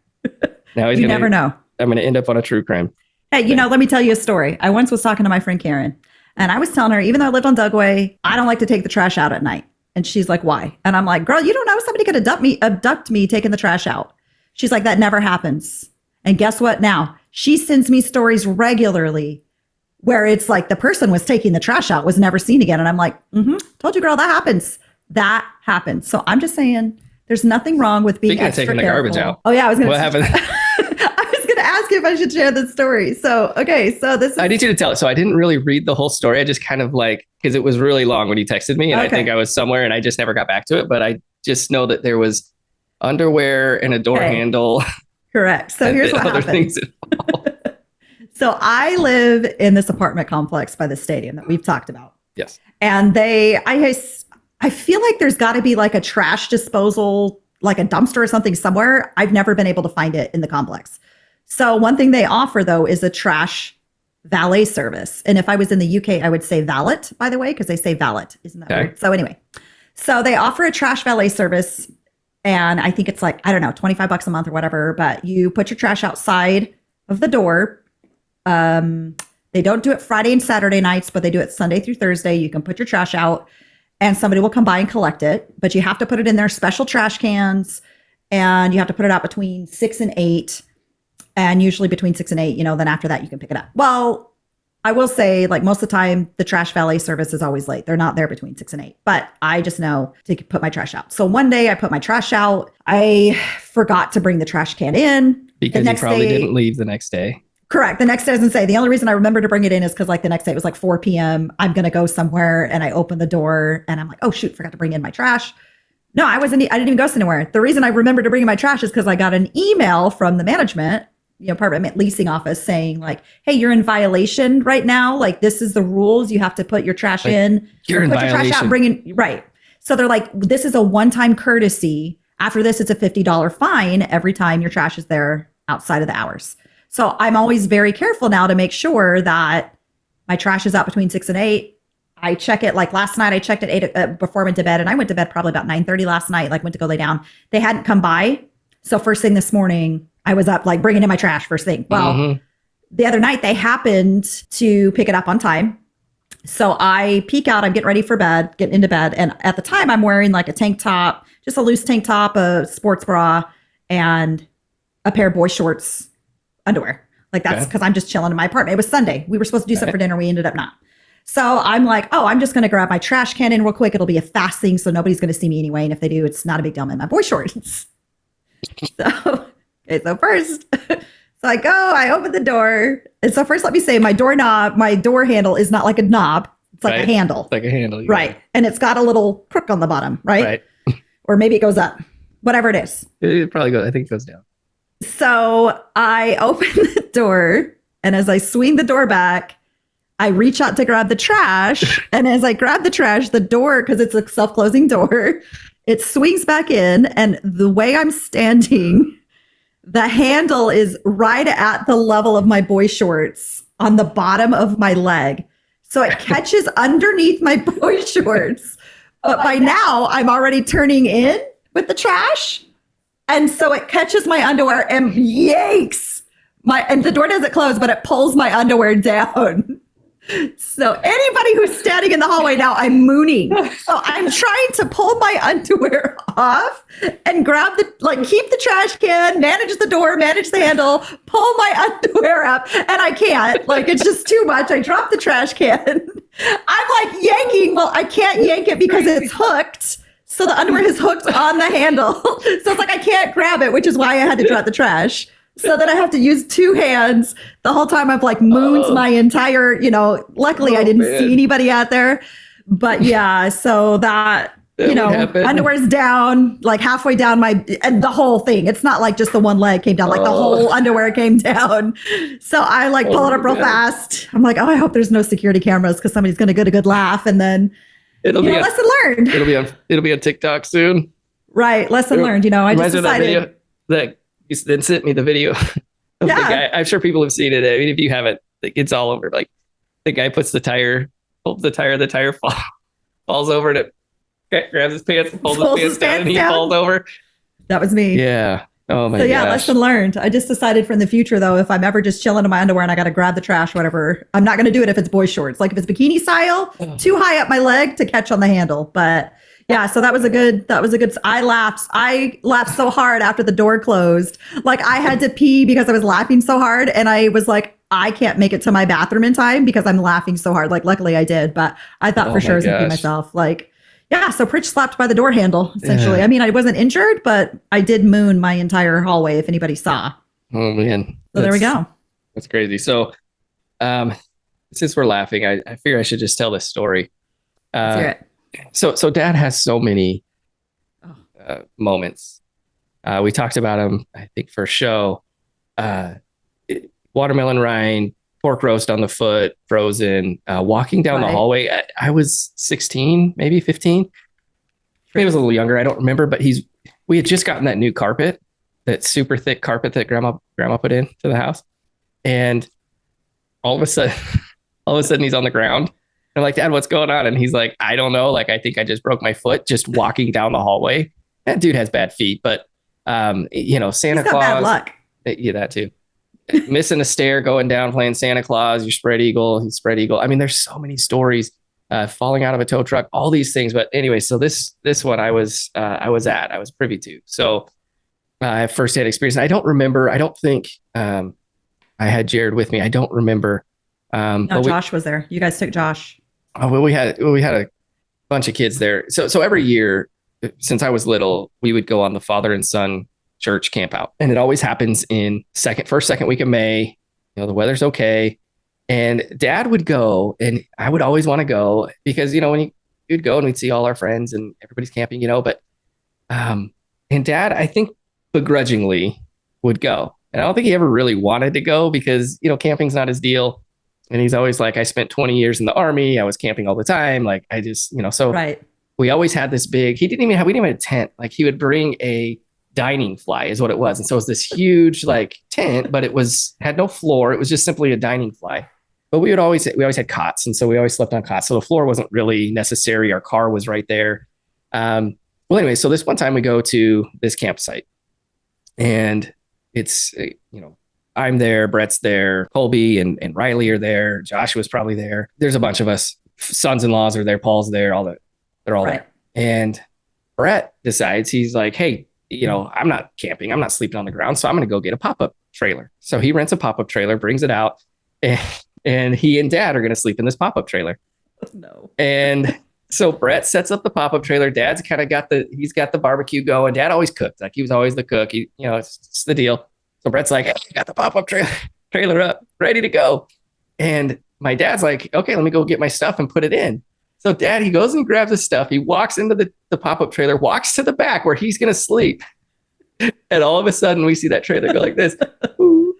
Now you never know. I'm going to end up on a true crime. Hey, let me tell you a story. I once was talking to my friend Karen, and I was telling her, even though I lived on Dugway, I don't like to take the trash out at night. And she's like, why? And I'm like, girl, you don't know, somebody could abduct me taking the trash out. She's like, that never happens. And guess what? Now she sends me stories regularly where it's like the person was taking the trash out was never seen again. And I'm like, told you, girl, that happens. That happens. So I'm just saying there's nothing wrong with being extra taking careful. The garbage out. Oh yeah. What happened? I was going to ask you if I should share this story. So, okay. So I need you to tell it. So I didn't really read the whole story. I just kind of because it was really long when you texted me, and I think I was somewhere and I just never got back to it, but I just know that there was underwear and a door handle. Correct. So here's what happened. So I live in this apartment complex by the stadium that we've talked about. Yes. And I feel like there's got to be like a trash disposal, like a dumpster or something somewhere. I've never been able to find it in the complex. So one thing they offer, though, is a trash valet service. And if I was in the UK, I would say valet, by the way, because they say valet. Isn't that weird? So anyway, so they offer a trash valet service. And I think it's like, I don't know, $25 a month or whatever. But you put your trash outside of the door. They don't do it Friday and Saturday nights, but they do it Sunday through Thursday. You can put your trash out and somebody will come by and collect it, but you have to put it in their special trash cans, and you have to put it out between 6 and 8, and usually between 6 and 8, then after that you can pick it up. Well, I will say, like, most of the time the trash valet service is always late. They're not there between 6 and 8, but I just know to put my trash out. So one day I put my trash out. I forgot to bring the trash can in. Because you probably didn't leave the next day. Correct. The next day doesn't say. The only reason I remember to bring it in is because, like, the next day it was like 4 p.m. I'm going to go somewhere, and I open the door and I'm like, oh shoot, forgot to bring in my trash. No, I didn't even go anywhere. The reason I remembered to bring in my trash is because I got an email from the management, apartment leasing office, saying like, hey, you're in violation right now. Like, this is the rules. You have to put your trash in. You're in violation. Put your trash out and bring in. Right. So they're like, this is a one-time courtesy. After this, it's a $50 fine every time your trash is there outside of the hours. So I'm always very careful now to make sure that my trash is out between 6 and 8. I check it, like last night I checked at 8 before I went to bed, and I went to bed probably about 9:30 last night, like went to go lay down. They hadn't come by. So first thing this morning, I was up like bringing in my trash first thing. Well, the other night they happened to pick it up on time. So I peek out, I'm getting ready for bed, getting into bed. And at the time I'm wearing like a tank top, just a loose tank top, a sports bra, and a pair of boy shorts. Underwear. Like, that's because I'm just chilling in my apartment. It was Sunday. We were supposed to do something for dinner. We ended up not. So I'm like, oh, I'm just going to grab my trash can in real quick. It'll be a fast thing, so nobody's going to see me anyway. And if they do, it's not a big deal. I'm in my boy shorts. So, okay, so first, so I open the door. And so first, let me say my door handle is not like a knob. It's like a Right. handle. It's like a handle. Right. And it's got a little crook on the bottom, right? Right. Or maybe it goes up, whatever it is. It probably goes, I think it goes down. So I open the door, and as I swing the door back, I reach out to grab the trash. And as I grab the trash, the door, because it's a self-closing door, it swings back in. And the way I'm standing, the handle is right at the level of my boy shorts on the bottom of my leg. So it catches underneath my boy shorts. But by now, I'm already turning in with the trash. And so it catches my underwear and yanks and the door doesn't close, but it pulls my underwear down. So anybody who's standing in the hallway now, I'm mooning. So I'm trying to pull my underwear off and keep the trash can, manage the door, manage the handle, pull my underwear up. And I can't, it's just too much. I drop the trash can. I'm like yanking. Well, I can't yank it because it's hooked. So the underwear is hooked on the handle. So it's like I can't grab it, which is why I had to drop the trash. So then I have to use two hands the whole time. I've mooned my entire, luckily I didn't see anybody out there. But yeah, so that underwear's down, halfway down and the whole thing. It's not like just the one leg came down, the whole underwear came down. So I pull it up real fast. I'm like, oh, I hope there's no security cameras because somebody's going to get a good laugh. And then it'll be lesson learned. It'll be on TikTok soon. Right. Lesson learned. I just decided that you then sent me the video of the guy. I'm sure people have seen it. I mean, if you haven't, it's all over. The guy puts the tire, pulls the tire falls over and it grabs his pants and pulls his pants down and he falls over. That was me. Yeah. Oh my gosh. Lesson learned. I just decided from the future though, if I'm ever just chilling in my underwear and I got to grab the trash, whatever, I'm not going to do it if it's boy shorts. If it's bikini style, too high up my leg to catch on the handle. But yeah, so that was a good, I laughed so hard after the door closed. I had to pee because I was laughing so hard. And I was like, I can't make it to my bathroom in time because I'm laughing so hard. Luckily I did, but I thought for sure I was going to pee myself. Yeah, so Pritch slapped by the door handle, essentially. Yeah. I mean, I wasn't injured, but I did moon my entire hallway if anybody saw. Oh, man. So there we go. That's crazy. So since we're laughing, I figure I should just tell this story. Let's hear it. So Dad has so many moments. We talked about him, I think, for a show. Watermelon rind, pork roast on the foot, frozen, walking down the hallway. I was 16, maybe 15. Maybe I was a little younger. I don't remember, but we had just gotten that new carpet, that super thick carpet that grandma put into the house. And all of a sudden he's on the ground. I'm like, Dad, what's going on? And he's like, I don't know. I think I just broke my foot just walking down the hallway. That dude has bad feet, but Santa He's got Claus. bad luck. Yeah, that too. Missing a stair, going down, playing Santa Claus, you spread eagle, he spread eagle. I mean, there's so many stories, falling out of a tow truck, all these things. But anyway, so this one I was privy to. So I have firsthand experience. I don't remember. I don't think I had Jared with me. I don't remember. No, Josh was there. You guys took Josh. Oh, well, we had a bunch of kids there. So every year since I was little, we would go on the father and son church camp out. And it always happens in second week of May. The weather's okay. And Dad would go, and I would always want to go because, when you'd go and we'd see all our friends and everybody's camping, and Dad, I think begrudgingly would go. And I don't think he ever really wanted to go because, camping's not his deal. And he's always like, I spent 20 years in the Army. I was camping all the time. I just, so right. We always had this big, we didn't even have a tent. He would bring a dining fly is what it was. And so it was this huge tent, but had no floor. It was just simply a dining fly. But we always had cots. And so we always slept on cots. So the floor wasn't really necessary. Our car was right there. Well, anyway, so this one time we go to this campsite and it's, I'm there, Brett's there, Colby and Riley are there. Joshua's probably there. There's a bunch of us. Sons-in-laws are there. Paul's there. They're all there. And Brett decides, he's like, hey, I'm not camping. I'm not sleeping on the ground. So I'm going to go get a pop-up trailer. So he rents a pop-up trailer, brings it out, and he and Dad are going to sleep in this pop-up trailer. No. And So Brett sets up the pop-up trailer. Dad's kind of he's got the barbecue going. Dad always cooked. Like he was always the cook. It's the deal. So Brett's like, I got the pop-up trailer up, ready to go. And my dad's like, okay, let me go get my stuff and put it in. So Dad, he goes and grabs his stuff. He walks into the pop-up trailer, walks to the back where he's going to sleep. And all of a sudden we see that trailer go like this. Boom.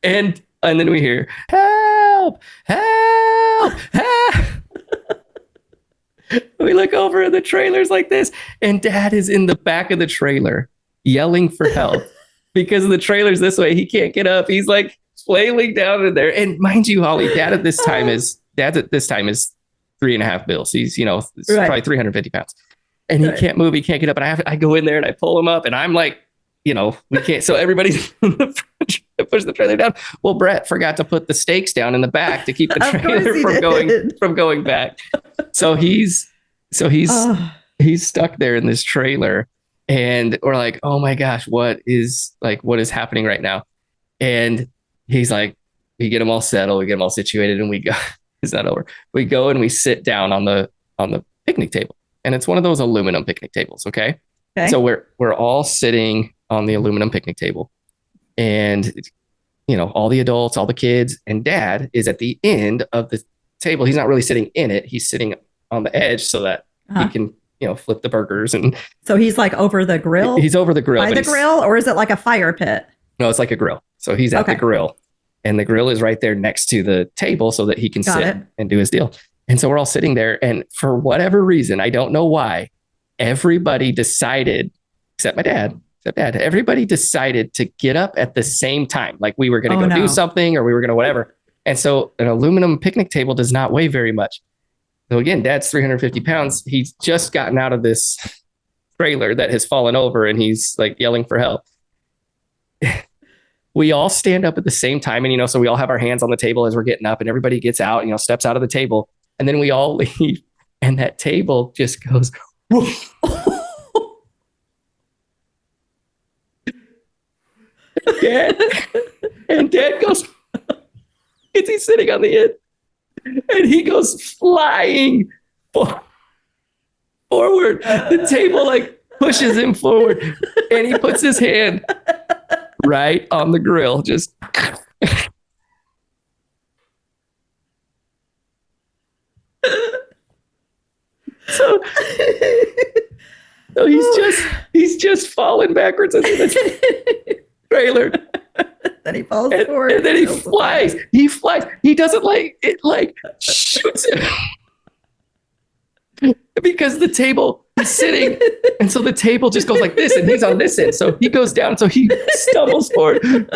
And then we hear, help, help, help. We look over and the trailer's like this. And Dad is in the back of the trailer yelling for help because the trailer's this way. He can't get up. He's like flailing down in there. And mind you, Holly, Dad at this time is 3.5 bills. He's, probably 350 pounds. And he can't move. He can't get up. And I go in there and I pull him up and I'm like, we can't. So everybody's in the front to push the trailer down. Well, Brett forgot to put the stakes down in the back to keep the trailer from going back. So he's stuck there in this trailer, and we're like, oh my gosh, what is happening right now? And he's like, we get him all settled, we get him all situated, and we go. Is that over? We go and we sit down on the picnic table, and it's one of those aluminum picnic tables. Okay. So we're all sitting on the aluminum picnic table, and all the adults, all the kids, and Dad is at the end of the table. He's not really sitting in it. He's sitting on the edge so that he can, flip the burgers. And so he's like over the grill. He's over the grill. By the grill, or is it like a fire pit? No, it's like a grill. So he's at the grill, and the grill is right there next to the table so that he can sit and do his deal. And so we're all sitting there, and for whatever reason, I don't know why, everybody decided, except Dad, everybody decided to get up at the same time. Like we were going to do something, or we were going to whatever. And so an aluminum picnic table does not weigh very much. So again, Dad's 350 pounds. He's just gotten out of this trailer that has fallen over, and he's like yelling for help. We all stand up at the same time. And, so we all have our hands on the table as we're getting up, and everybody gets out, steps out of the table, and then we all leave. And that table just goes, woof. And Dad goes, he's sitting on the end, and he goes flying forward. The table like pushes him forward, and he puts his hand right on the grill. Just so he's just falling backwards into the trailer. Then he falls forward. And then he flies. He flies. He doesn't shoots him. Because the table is sitting. And so the table just goes like this, and he's on this end. So he goes down. So he stumbles forward. Poor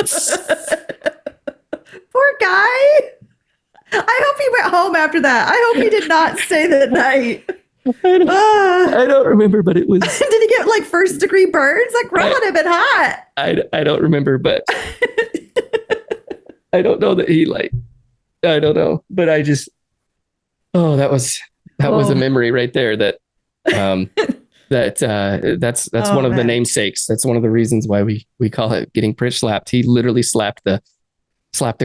guy. I hope he went home after that. I hope he did not stay that night. I don't remember, but it was. Did he get like first degree burns? Like grill would have been hot. I don't remember, but I don't know that I don't know, but I just. Oh, that was a memory right there. That that's one of the namesakes. That's one of the reasons why we call it getting Pritch slapped. He literally slapped the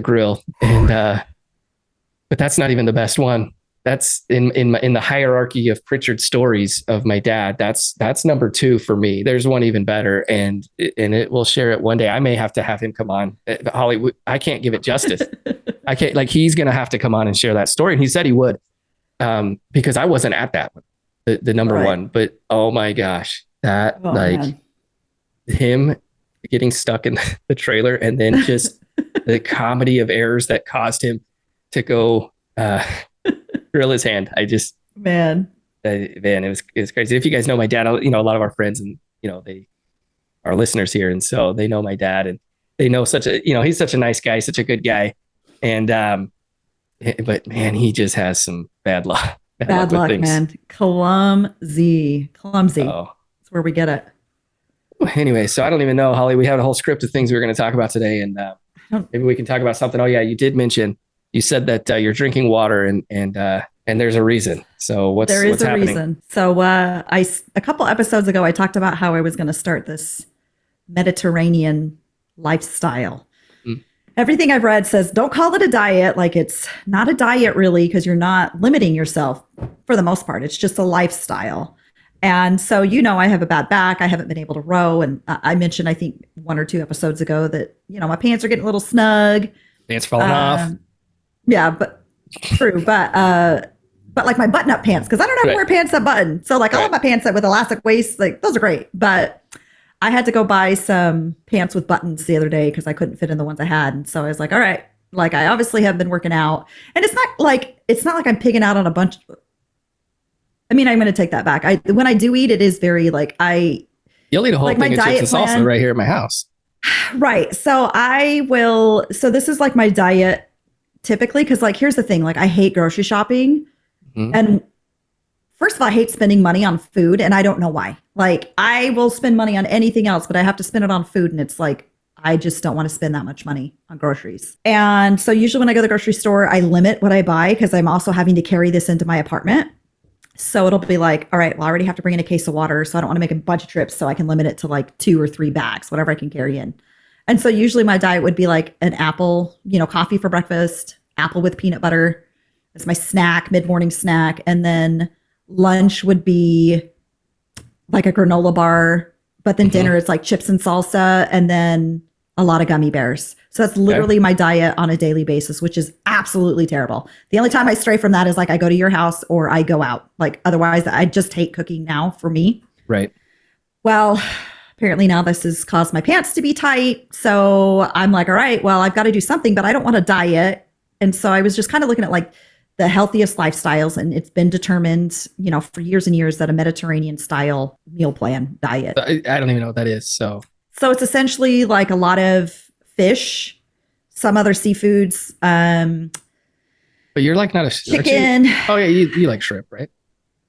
grill, and but that's not even the best one. That's in the hierarchy of Pritchard stories of my dad. That's number 2 for me. There's one even better, and we'll share it one day. I may have to have him come on. Holly, I can't give it justice. I can't, he's going to have to come on and share that story. And he said he would, because I wasn't at that one, the number one, but oh my gosh, man. Him getting stuck in the trailer, and then just the comedy of errors that caused him to go, grill his hand. It was crazy. If you guys know my dad, a lot of our friends, and they are listeners here, and so they know my dad, and they know he's such a nice guy, such a good guy, and but man, he just has some bad luck. Bad luck, man. Clumsy. Oh. That's where we get it. Anyway, so I don't even know, Holly. We had a whole script of things we were going to talk about today, and maybe we can talk about something. Oh yeah, you did mention. You said that you're drinking water, and there's a reason. So what's happening? Reason. So a couple episodes ago, I talked about how I was going to start this Mediterranean lifestyle. Everything I've read says don't call it a diet. Like it's not a diet really, because you're not limiting yourself for the most part. It's just a lifestyle. And so, I have a bad back. I haven't been able to row. And I mentioned, I think 1 or 2 episodes ago that, my pants are getting a little snug. Pants falling off. Yeah, but true. But like my button up pants, because I don't have to wear pants that button. So like I love my pants that with elastic waist, like those are great. But I had to go buy some pants with buttons the other day because I couldn't fit in the ones I had. And so I was like, all right, like I obviously have been working out. And it's not like I'm pigging out on a bunch. I mean, I'm going to take that back. When I do eat, it is very like You'll eat a whole thing of chips and salsa right here at my house. Right. So this is like my diet typically. Cause like, here's the thing, like I hate grocery shopping. Mm-hmm. And first of all, I hate spending money on food and I don't know why. Like I will spend money on anything else, but I have to spend it on food. And it's like, I just don't want to spend that much money on groceries. And so usually when I go to the grocery store, I limit what I buy because I'm also having to carry this into my apartment. So it'll be like, all right, well, I already have to bring in a case of water. So I don't want to make a bunch of trips. So I can limit it to like 2 or 3 bags, whatever I can carry in. And so usually my diet would be like an apple, coffee for breakfast, apple with peanut butter. That's my snack, mid-morning snack. And then lunch would be like a granola bar. But then dinner is like chips and salsa and then a lot of gummy bears. So that's literally my diet on a daily basis, which is absolutely terrible. The only time I stray from that is like I go to your house or I go out. Like otherwise, I just hate cooking now for me. Right. Well, apparently now this has caused my pants to be tight. So I'm like, all right, well, I've got to do something, but I don't want to diet. And so I was just kind of looking at like the healthiest lifestyles. And it's been determined, for years and years that a Mediterranean style meal plan diet. I don't even know what that is. So it's essentially like a lot of fish, some other seafoods. But you're like not a chicken. Oh yeah, you like shrimp, right?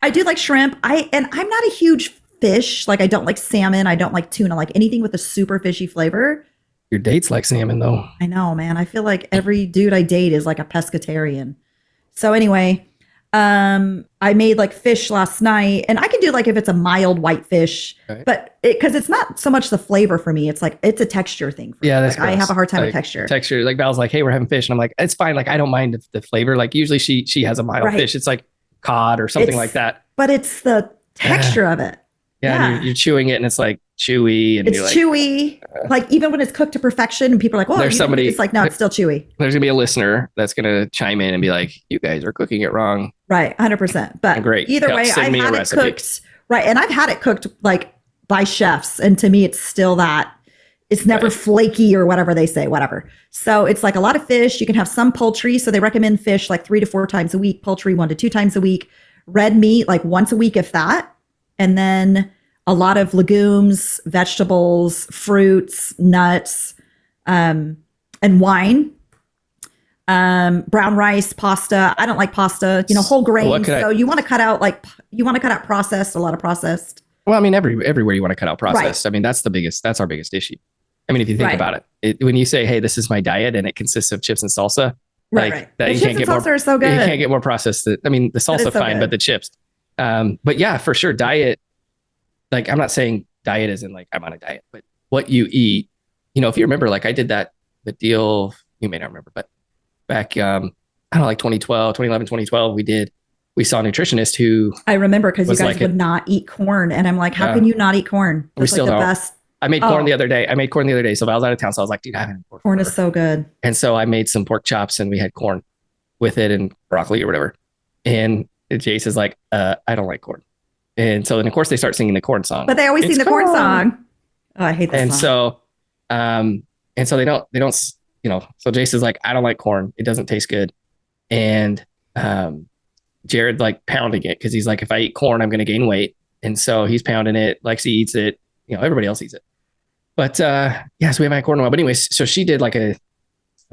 I do like shrimp. I'm not a huge fish. Like I don't like salmon. I don't like tuna. Like anything with a super fishy flavor. Your dates like salmon though. I know, man. I feel like every dude I date is like a pescatarian. So anyway, I made like fish last night and I can do like if it's a mild white fish, but because it's not so much the flavor for me. It's like, it's a texture thing. For me. That's like, I have a hard time with texture. Texture. Like Val's like, hey, we're having fish. And I'm like, it's fine. Like, I don't mind the flavor. Like usually she has a mild fish. It's like cod or something like that. But it's the texture of it. Yeah. And you're chewing it and it's like chewy. And it's chewy. Like even when it's cooked to perfection and people are like, well, there's somebody. It's like, no, it's still chewy. There's gonna be a listener that's gonna chime in and be like, you guys are cooking it wrong. Right. 100%. But great. Either way, I've had it cooked. Right. And I've had it cooked like by chefs. And to me, it's still that it's never flaky or whatever they say, whatever. So it's like a lot of fish. You can have some poultry. So they recommend fish like 3 to 4 times a week, poultry 1 to 2 times a week, red meat like once a week, if that. And then a lot of legumes, vegetables, fruits, nuts, and wine. Brown rice, pasta. I don't like pasta, whole grains. So you want to cut out processed, a lot of processed. Well, I mean, everywhere you want to cut out processed. Right. I mean, that's our biggest issue. I mean, if you think about it, when you say, hey, this is my diet and it consists of chips and salsa, that the you can't get more, are so good. You can't get more processed. I mean, the salsa fine, but the chips. But yeah, for sure. Diet. Like, I'm not saying diet isn't like I'm on a diet, but what you eat, if you remember, like I did the deal, you may not remember, but back, I don't know, like 2011, 2012, we saw a nutritionist who I remember because you guys would not eat corn. And I'm like, how can you not eat corn? We still don't. Best. I made corn the other day. So I was out of town. So I was like, dude, I haven't pork. Corn is so good. And so I made some pork chops and we had corn with it and broccoli or whatever. And Jace is like, I don't like corn. And so then of course they start singing the corn song. But they always sing the corn song. Oh, I hate that song. And so they don't, so Jace is like, I don't like corn. It doesn't taste good. And Jared like pounding it because he's like, if I eat corn, I'm going to gain weight. And so he's pounding it. Lexi eats it. Everybody else eats it. But so we haven't had corn in a while. But anyways, so she did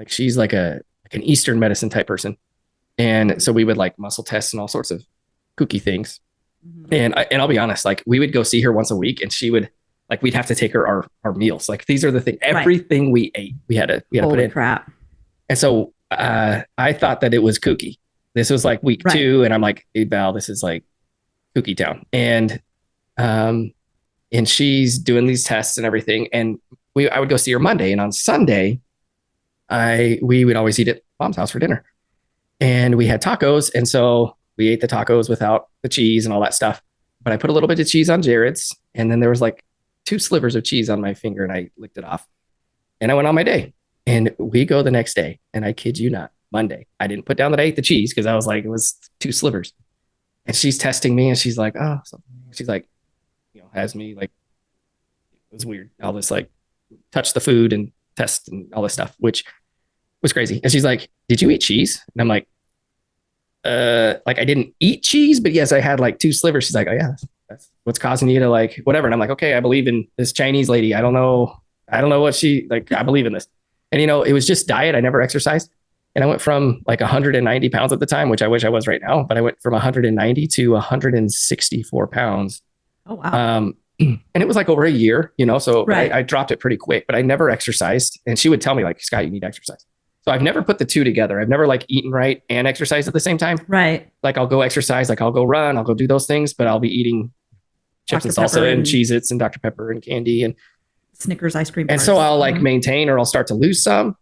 she's like an Eastern medicine type person. And so we would like muscle tests and all sorts of kooky things. Mm-hmm. And I'll be honest, like we would go see her once a week and she would like, we'd have to take her our meals. Like these are the things, everything we ate, we had to put in. Crap. And so I thought that it was kooky. This was like week 2. And I'm like, hey, Val, this is like kooky town. And she's doing these tests and everything. And I would go see her Monday. And on Sunday, we would always eat at mom's house for dinner. And we had tacos. And so we ate the tacos without the cheese and all that stuff. But I put a little bit of cheese on Jared's. And then there was like 2 slivers of cheese on my finger and I licked it off. And I went on my day. And we go the next day. And I kid you not, Monday, I didn't put down that I ate the cheese because I was like, it was 2 slivers. And she's testing me and she's like, oh, she's like, has me like, it was weird. All this like touch the food and test and all this stuff, which was crazy. And she's like, did you eat cheese? And I'm like I didn't eat cheese, but yes, I had like 2 slivers. She's like, oh yeah, that's what's causing you to like whatever. And I'm like, okay, I believe in this Chinese lady. I don't know what she like. I believe in this. And it was just diet. I never exercised. And I went from like 190 pounds at the time, which I wish I was right now, but I went from 190 to 164 pounds. Oh, wow. And it was like over a year, so Right. I dropped it pretty quick, but I never exercised. And she would tell me like, Scott, you need to exercise. So I've never put the 2 together. I've never like eaten right and exercised at the same time. Right. Like I'll go exercise, like I'll go run, I'll go do those things, but I'll be eating chips Dr. and salsa Pepper and and Cheez-Its and Dr. Pepper and candy. And Snickers ice cream. And bars. so I'll like maintain or I'll start to lose some,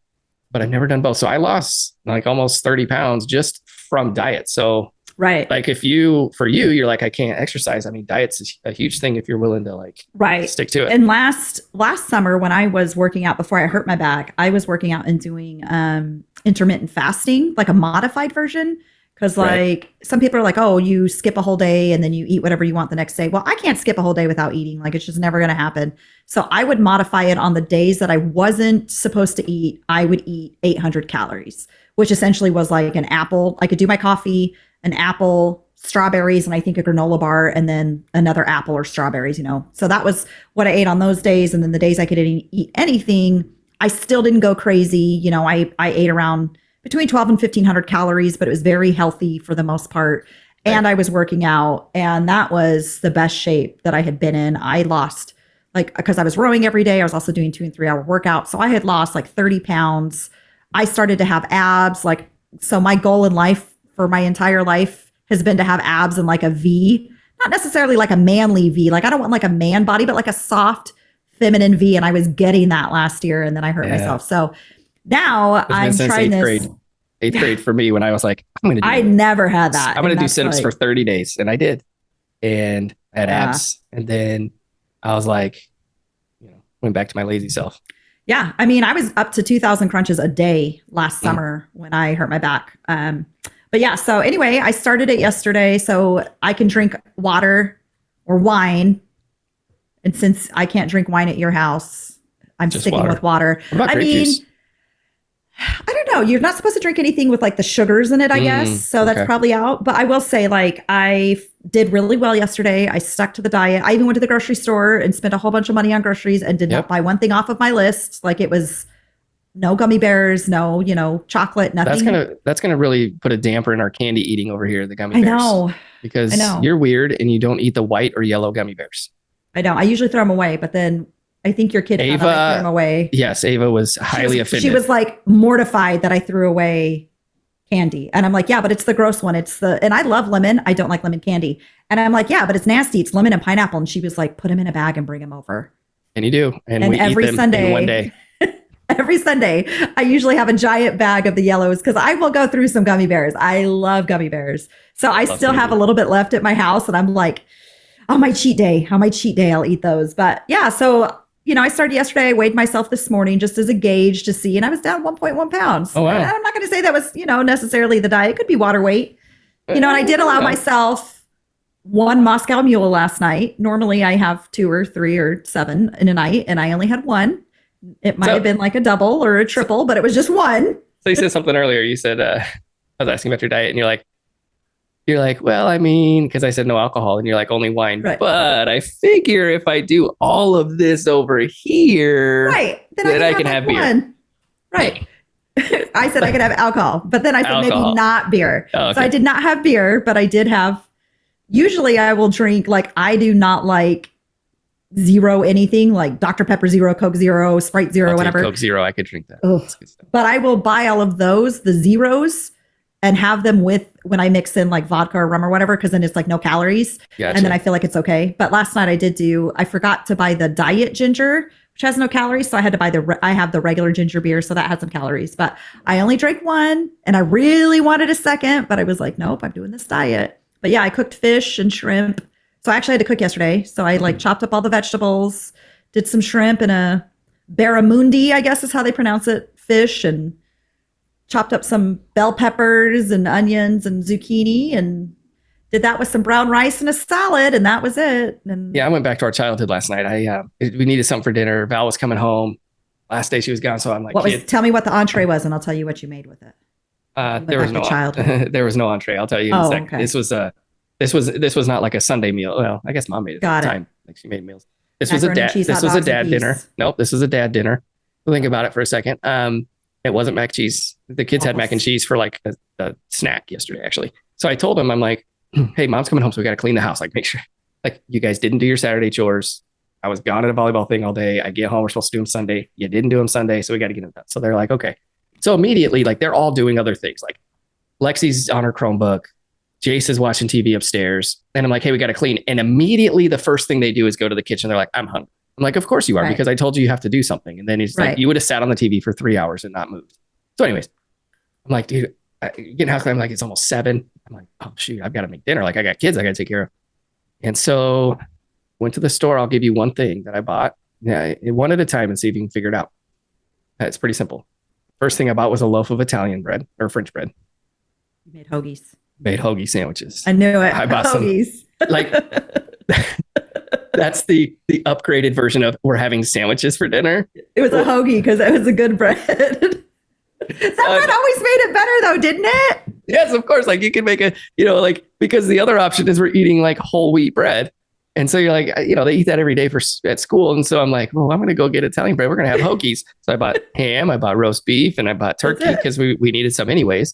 but I've never done both. So I lost like almost 30 pounds just from diet. So Right. like for you, you're like, I can't exercise. I mean, diet's a huge thing if you're willing to like Right. stick to it. And last summer when I was working out before I hurt my back, I was working out and doing intermittent fasting, like a modified version. Cause like some people are like, oh, you skip a whole day and then you eat whatever you want the next day. Well, I can't skip a whole day without eating. Like it's just never going to happen. So I would modify it on the days that I wasn't supposed to eat. I would eat 800 calories, which essentially was like an apple. I could do my coffee, an apple, strawberries, and I think a granola bar, and then another apple or strawberries, So that was what I ate on those days. And then the days I could eat anything, I still didn't go crazy. I ate around between 12 and 1500 calories, but it was very healthy for the most part. And I was working out, and that was the best shape that I had been in. I lost because I was rowing every day. I was also doing 2 and 3 hour workouts. So I had lost like 30 pounds. I started to have abs. So my goal in life for my entire life has been to have abs in like a V, not necessarily like a manly V. Like I don't want like a man body, but like a soft feminine V. And I was getting that last year and then I hurt myself. So now I'm trying this. 8th grade for me when I was like, I'm going to do I never had that. I'm going to do sit-ups for 30 days. And I did. And I had abs. And then I was like, went back to my lazy self. Yeah. I mean, I was up to 2000 crunches a day last summer when I hurt my back. But yeah, so anyway, I started it yesterday so I can drink water or wine. And since I can't drink wine at your house, I'm just sticking with water. What about grape juice? I don't know. You're not supposed to drink anything with like the sugars in it, I guess. So that's probably out. But I will say like I did really well yesterday. I stuck to the diet. I even went to the grocery store and spent a whole bunch of money on groceries and did not buy one thing off of my list. Like it was no gummy bears, no, chocolate, nothing. That's gonna really put a damper in our candy eating over here, the gummy bears. I know. Because you're weird and you don't eat the white or yellow gummy bears. I know. I usually throw them away, but then I think your kid Ava, threw them away. Yes, Ava was highly offended. She was like mortified that I threw away candy. And I'm like, yeah, but it's the gross one. And I love lemon. I don't like lemon candy. And I'm like, yeah, but it's nasty. It's lemon and pineapple. And she was like, put them in a bag and bring them over. And you do. And we every eat them Sunday, in one day. Every Sunday, I usually have a giant bag of the yellows because I will go through some gummy bears. I love gummy bears. So I still have a little bit left at my house. And I'm like, on my cheat day, I'll eat those. But yeah, so I started yesterday. I weighed myself this morning just as a gauge to see, and I was down 1.1 pounds. Oh, wow. And I'm not going to say that was, necessarily the diet. It could be water weight. And I did allow myself 1 Moscow Mule last night. Normally I have 2 or 3 or 7 in a night, and I only had 1. It might have been like a double or a triple, but it was just 1. So you said something earlier. You said, I was asking about your diet, and you're like, well, I mean, because I said no alcohol, and you're like, only wine. Right. But I figure if I do all of this over here, then I can have beer. Right. I said I could have alcohol, but then I said maybe not beer. Oh, okay. So I did not have beer, but I did have, usually I will drink, like I do not like zero anything, like Dr. Pepper Zero, Coke Zero, Sprite Zero, whatever. Coke Zero, I could drink that. But I will buy all of those, the zeros, and have them with when I mix in like vodka or rum or whatever, because then it's like no calories. Gotcha. And then I feel like it's okay. But last night I forgot to buy the diet ginger, which has no calories. So I had to buy I have the regular ginger beer. So that had some calories, but I only drank one and I really wanted a second, but I was like, nope, I'm doing this diet. But yeah, I cooked fish and shrimp. So I actually had to cook yesterday. So I like chopped up all the vegetables, did some shrimp in a barramundi, I guess is how they pronounce it, fish, and chopped up some bell peppers and onions and zucchini and did that with some brown rice and a salad, and that was it. And yeah, I went back to our childhood last night. We needed something for dinner. Val was coming home. Last day she was gone, so I'm like, tell me what the entree was, and I'll tell you what you made with it. There was no there was no entree. I'll tell you in a second. Okay. This was not like a Sunday meal. Well, I guess Mom made it at the time. Like she made meals. This was a dad dinner. Nope, this was a dad dinner. Think about it for a second. It wasn't mac and cheese. The kids had mac and cheese for like a snack yesterday, actually. So I told them, I'm like, hey, Mom's coming home, so we got to clean the house. Like, make sure, like, you guys didn't do your Saturday chores. I was gone at a volleyball thing all day. I get home, we're supposed to do them Sunday. You didn't do them Sunday, so we got to get them done. So they're like, okay. So immediately, like, they're all doing other things. Like, Lexi's on her Chromebook. Jace is watching TV upstairs. And I'm like, hey, we got to clean. And immediately, the first thing they do is go to the kitchen. They're like, I'm hungry. I'm like, of course you are, because I told you have to do something. And then he's like, you would have sat on the TV for 3 hours and not moved. So anyways, I'm like, dude, getting house clean. I'm like, it's almost 7. I'm like, oh shoot, I've got to make dinner. Like I got kids I got to take care of. And so went to the store. I'll give you one thing that I bought. Yeah, one at a time and see if you can figure it out. It's pretty simple. First thing I bought was a loaf of Italian bread or French bread. You made hoagies. Made hoagie sandwiches. I knew it. I bought hoagies. Like that's the upgraded version of we're having sandwiches for dinner. It was a hoagie because it was a good bread. That bread always made it better though, didn't it? Yes, of course. Like you can make like, because the other option is we're eating like whole wheat bread. And so you're like, they eat that every day at school. And so I'm like, well, I'm going to go get Italian bread. We're going to have hoagies. So I bought ham, I bought roast beef, and I bought turkey because we needed some anyways.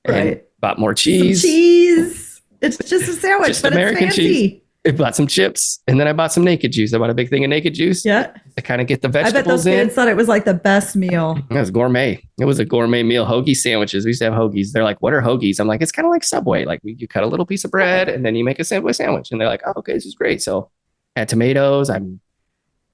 And bought more cheese. Some cheese. It's just a sandwich, just but American it's fancy. Cheese. I bought some chips, and then I bought some naked juice. I bought a big thing of naked juice. Yeah. To kind of get the vegetables in. I bet those kids thought it was like the best meal. It was gourmet. It was a gourmet meal. Hoagie sandwiches. We used to have hoagies. They're like, what are hoagies? I'm like, it's kind of like Subway. Like you cut a little piece of bread, and then you make a Subway sandwich. And they're like, oh, okay, this is great. So I had tomatoes. I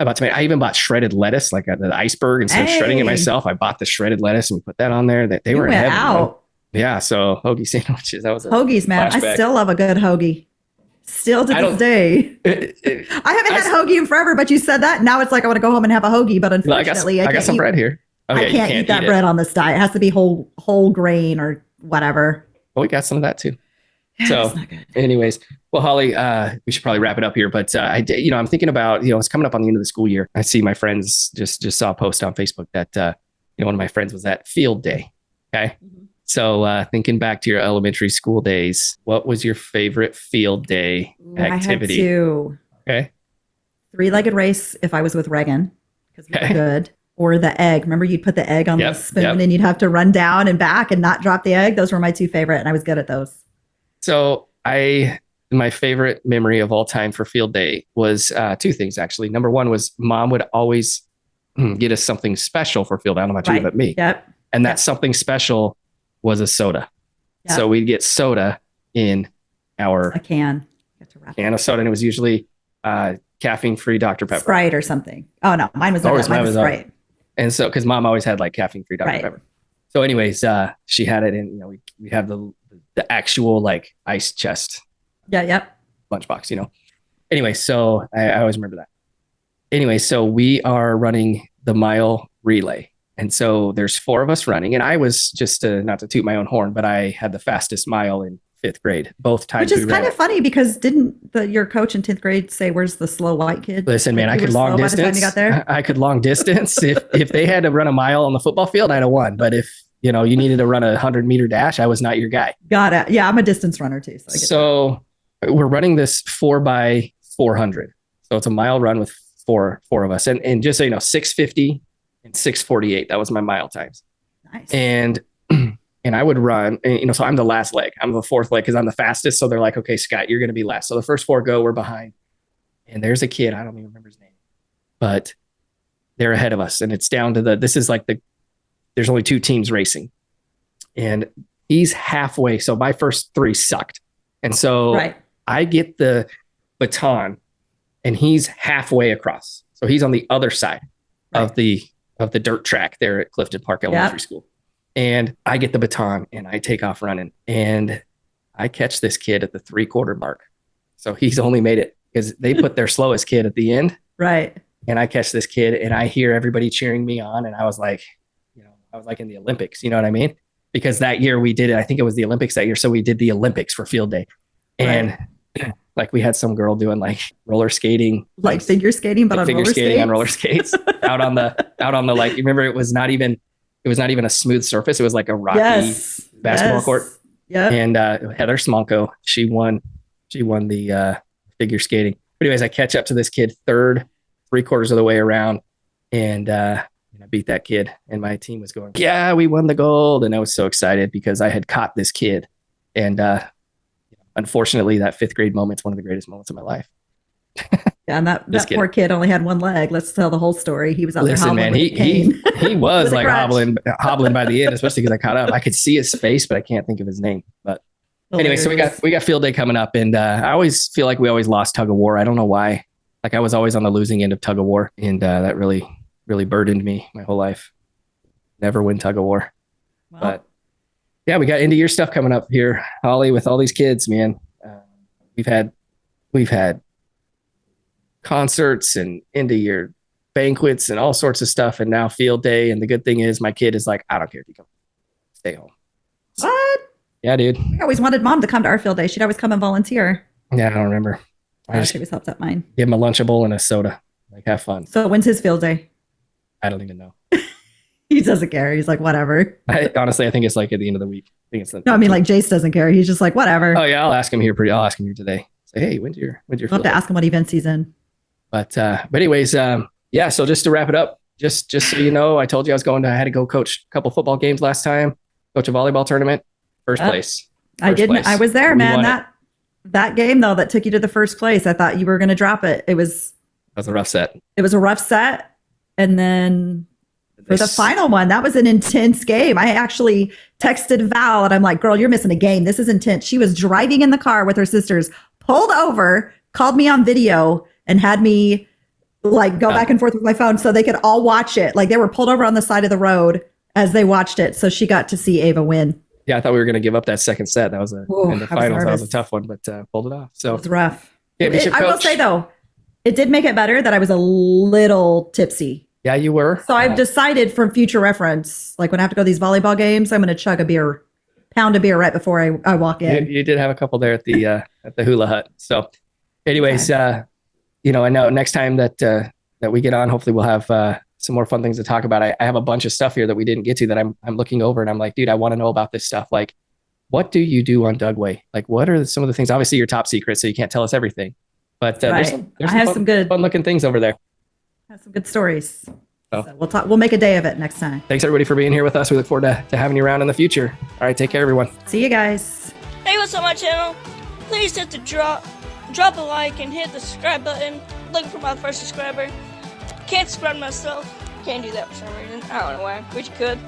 even bought shredded lettuce, like the iceberg. Instead of shredding it myself, I bought the shredded lettuce and we put that on there. That they were in heaven. Out. Yeah, so hoagie sandwiches. That was hoagies, man. Flashback. I still love a good hoagie. Still to this day. I haven't had hoagie in forever, but you said that. Now it's like I want to go home and have a hoagie, but unfortunately, I got some bread here. Oh, yeah, I can't eat that bread on this diet. It has to be whole grain or whatever. Well, we got some of that too. So anyways, well, Holly, we should probably wrap it up here, but I'm thinking about, it's coming up on the end of the school year. I see my friends just saw a post on Facebook that, one of my friends was at field day. Okay. Mm-hmm. So thinking back to your elementary school days, what was your favorite field day activity? I had 2. Okay. 3-legged race if I was with Reagan, because we were good. Or the egg. Remember you'd put the egg on the spoon and you'd have to run down and back and not drop the egg. Those were my 2 favorite, and I was good at those. So my favorite memory of all time for field day was 2 things, actually. Number 1 was Mom would always get us something special for field day. I don't know about you, but me. Yep. And that something special was a soda. Yep. So we'd get soda in a can of soda. And it was usually caffeine-free Dr. Pepper. Sprite or something. Oh, no. Mine was Sprite. And so, because Mom always had like caffeine-free Dr. Pepper. So anyways, she had it in, we have the actual like ice chest. Yeah. Yep. Lunchbox, Anyway, so I always remember that. Anyway, so we are running the mile relay. And so there's 4 of us running. And I was just not to toot my own horn, but I had the fastest mile in 5th grade, both times. Which is kind of funny because didn't your coach in 10th grade say, where's the slow white kid? Listen, man, I could long distance. By the time you got there? I could long distance. If they had to run a mile on the football field, I'd have won. But if you needed to run a 100-meter dash, I was not your guy. Got it. Yeah, I'm a distance runner too. So we're running this 4x400. So it's a mile run with four of us. And just so you know, 6:50 and 6:48. That was my mile times. Nice. And I would run, and, so I'm the last leg. I'm the 4th leg because I'm the fastest. So they're like, okay, Scott, you're going to be last. So the first 4 go, we're behind. And there's a kid, I don't even remember his name, but they're ahead of us. And it's down to there's only 2 teams racing. And he's halfway. So my first 3 sucked. And so I get the baton and he's halfway across. So he's on the other side. of the dirt track there at Clifton Park Elementary School. And I get the baton and I take off running and I catch this kid at the 3/4 mark. So he's only made it because they put their slowest kid at the end. Right. And I catch this kid and I hear everybody cheering me on. And I was like, I was like in the Olympics, you know what I mean? Because that year we did it. I think it was the Olympics that year. So we did the Olympics for field day. And like we had some girl doing like roller skating, like figure skating, but like on roller skates out on the, like, you remember it was not even a smooth surface. It was like a rocky basketball court. Yeah. And Heather Smonko, she won the figure skating. But anyways, I catch up to this kid 3/4 of the way around and I beat that kid and my team was going, yeah, we won the gold. And I was so excited because I had caught this kid. And unfortunately, that 5th grade moment's one of the greatest moments of my life. Yeah, and that poor kid only had one leg. Let's tell the whole story. He was out there hobbling, man. He was like hobbling by the end, especially because I caught up. I could see his face, but I can't think of his name. But anyway, so we got field day coming up, and I always feel like we always lost tug of war. I don't know why. Like I was always on the losing end of tug of war, and that really burdened me my whole life. Never win tug of war. Wow. But yeah, we got end of year stuff coming up here, Holly, with all these kids, man. We've had concerts and end of year banquets and all sorts of stuff, and now field day. And the good thing is my kid is like, I don't care if you come, stay home. What? Yeah, dude. I always wanted mom to come to our field day. She'd always come and volunteer. Yeah, I don't remember. She was helped at mine. Give him a Lunchable and a soda. Like, have fun. So when's his field day? I don't even know. He doesn't care. He's like, whatever. Honestly, I think it's like at the end of the week. I think it's no, I mean, like Jace doesn't care. He's just like, whatever. Oh yeah, I'll ask him here today. Say, hey, when's your we'll have to ask him what events he's in. But anyways, yeah. So just to wrap it up, just so you know, I told you I had to go coach a couple football games last time, coach a volleyball tournament, first place. I was there, man. That game though, that took you to the first place. I thought you were going to drop it. That was a rough set. It was a rough set. And then for the final one, that was an intense game. I actually texted Val and I'm like, girl, you're missing a game. This is intense. She was driving in the car with her sisters, pulled over, called me on video and had me like go back and forth with my phone so they could all watch it. Like they were pulled over on the side of the road as they watched it. So she got to see Ava win. Yeah, I thought we were going to give up that second set. That was in the finals. That was a tough one, but pulled it off. So it was rough. I will say though, it did make it better that I was a little tipsy. Yeah, you were. So I've decided for future reference, like when I have to go to these volleyball games, I'm going to chug pound a beer right before I walk in. You did have a couple there at the Hula Hut. So anyways, I know next time that we get on, hopefully we'll have some more fun things to talk about. I have a bunch of stuff here that we didn't get to that I'm looking over and I'm like, dude, I want to know about this stuff. Like, what do you do on Dugway? Like, what are some of the things? Obviously, you're top secret, so you can't tell us everything. But there's some good fun looking things over there. I have some good stories. So we'll talk. We'll make a day of it next time. Thanks everybody for being here with us. We look forward to having you around in the future. All right, take care, everyone. See you guys. Hey, what's up, my channel? Please hit the drop a like and hit the subscribe button. Looking for my first subscriber. Can't subscribe myself. Can't do that for some reason. I don't know why. Wish you could.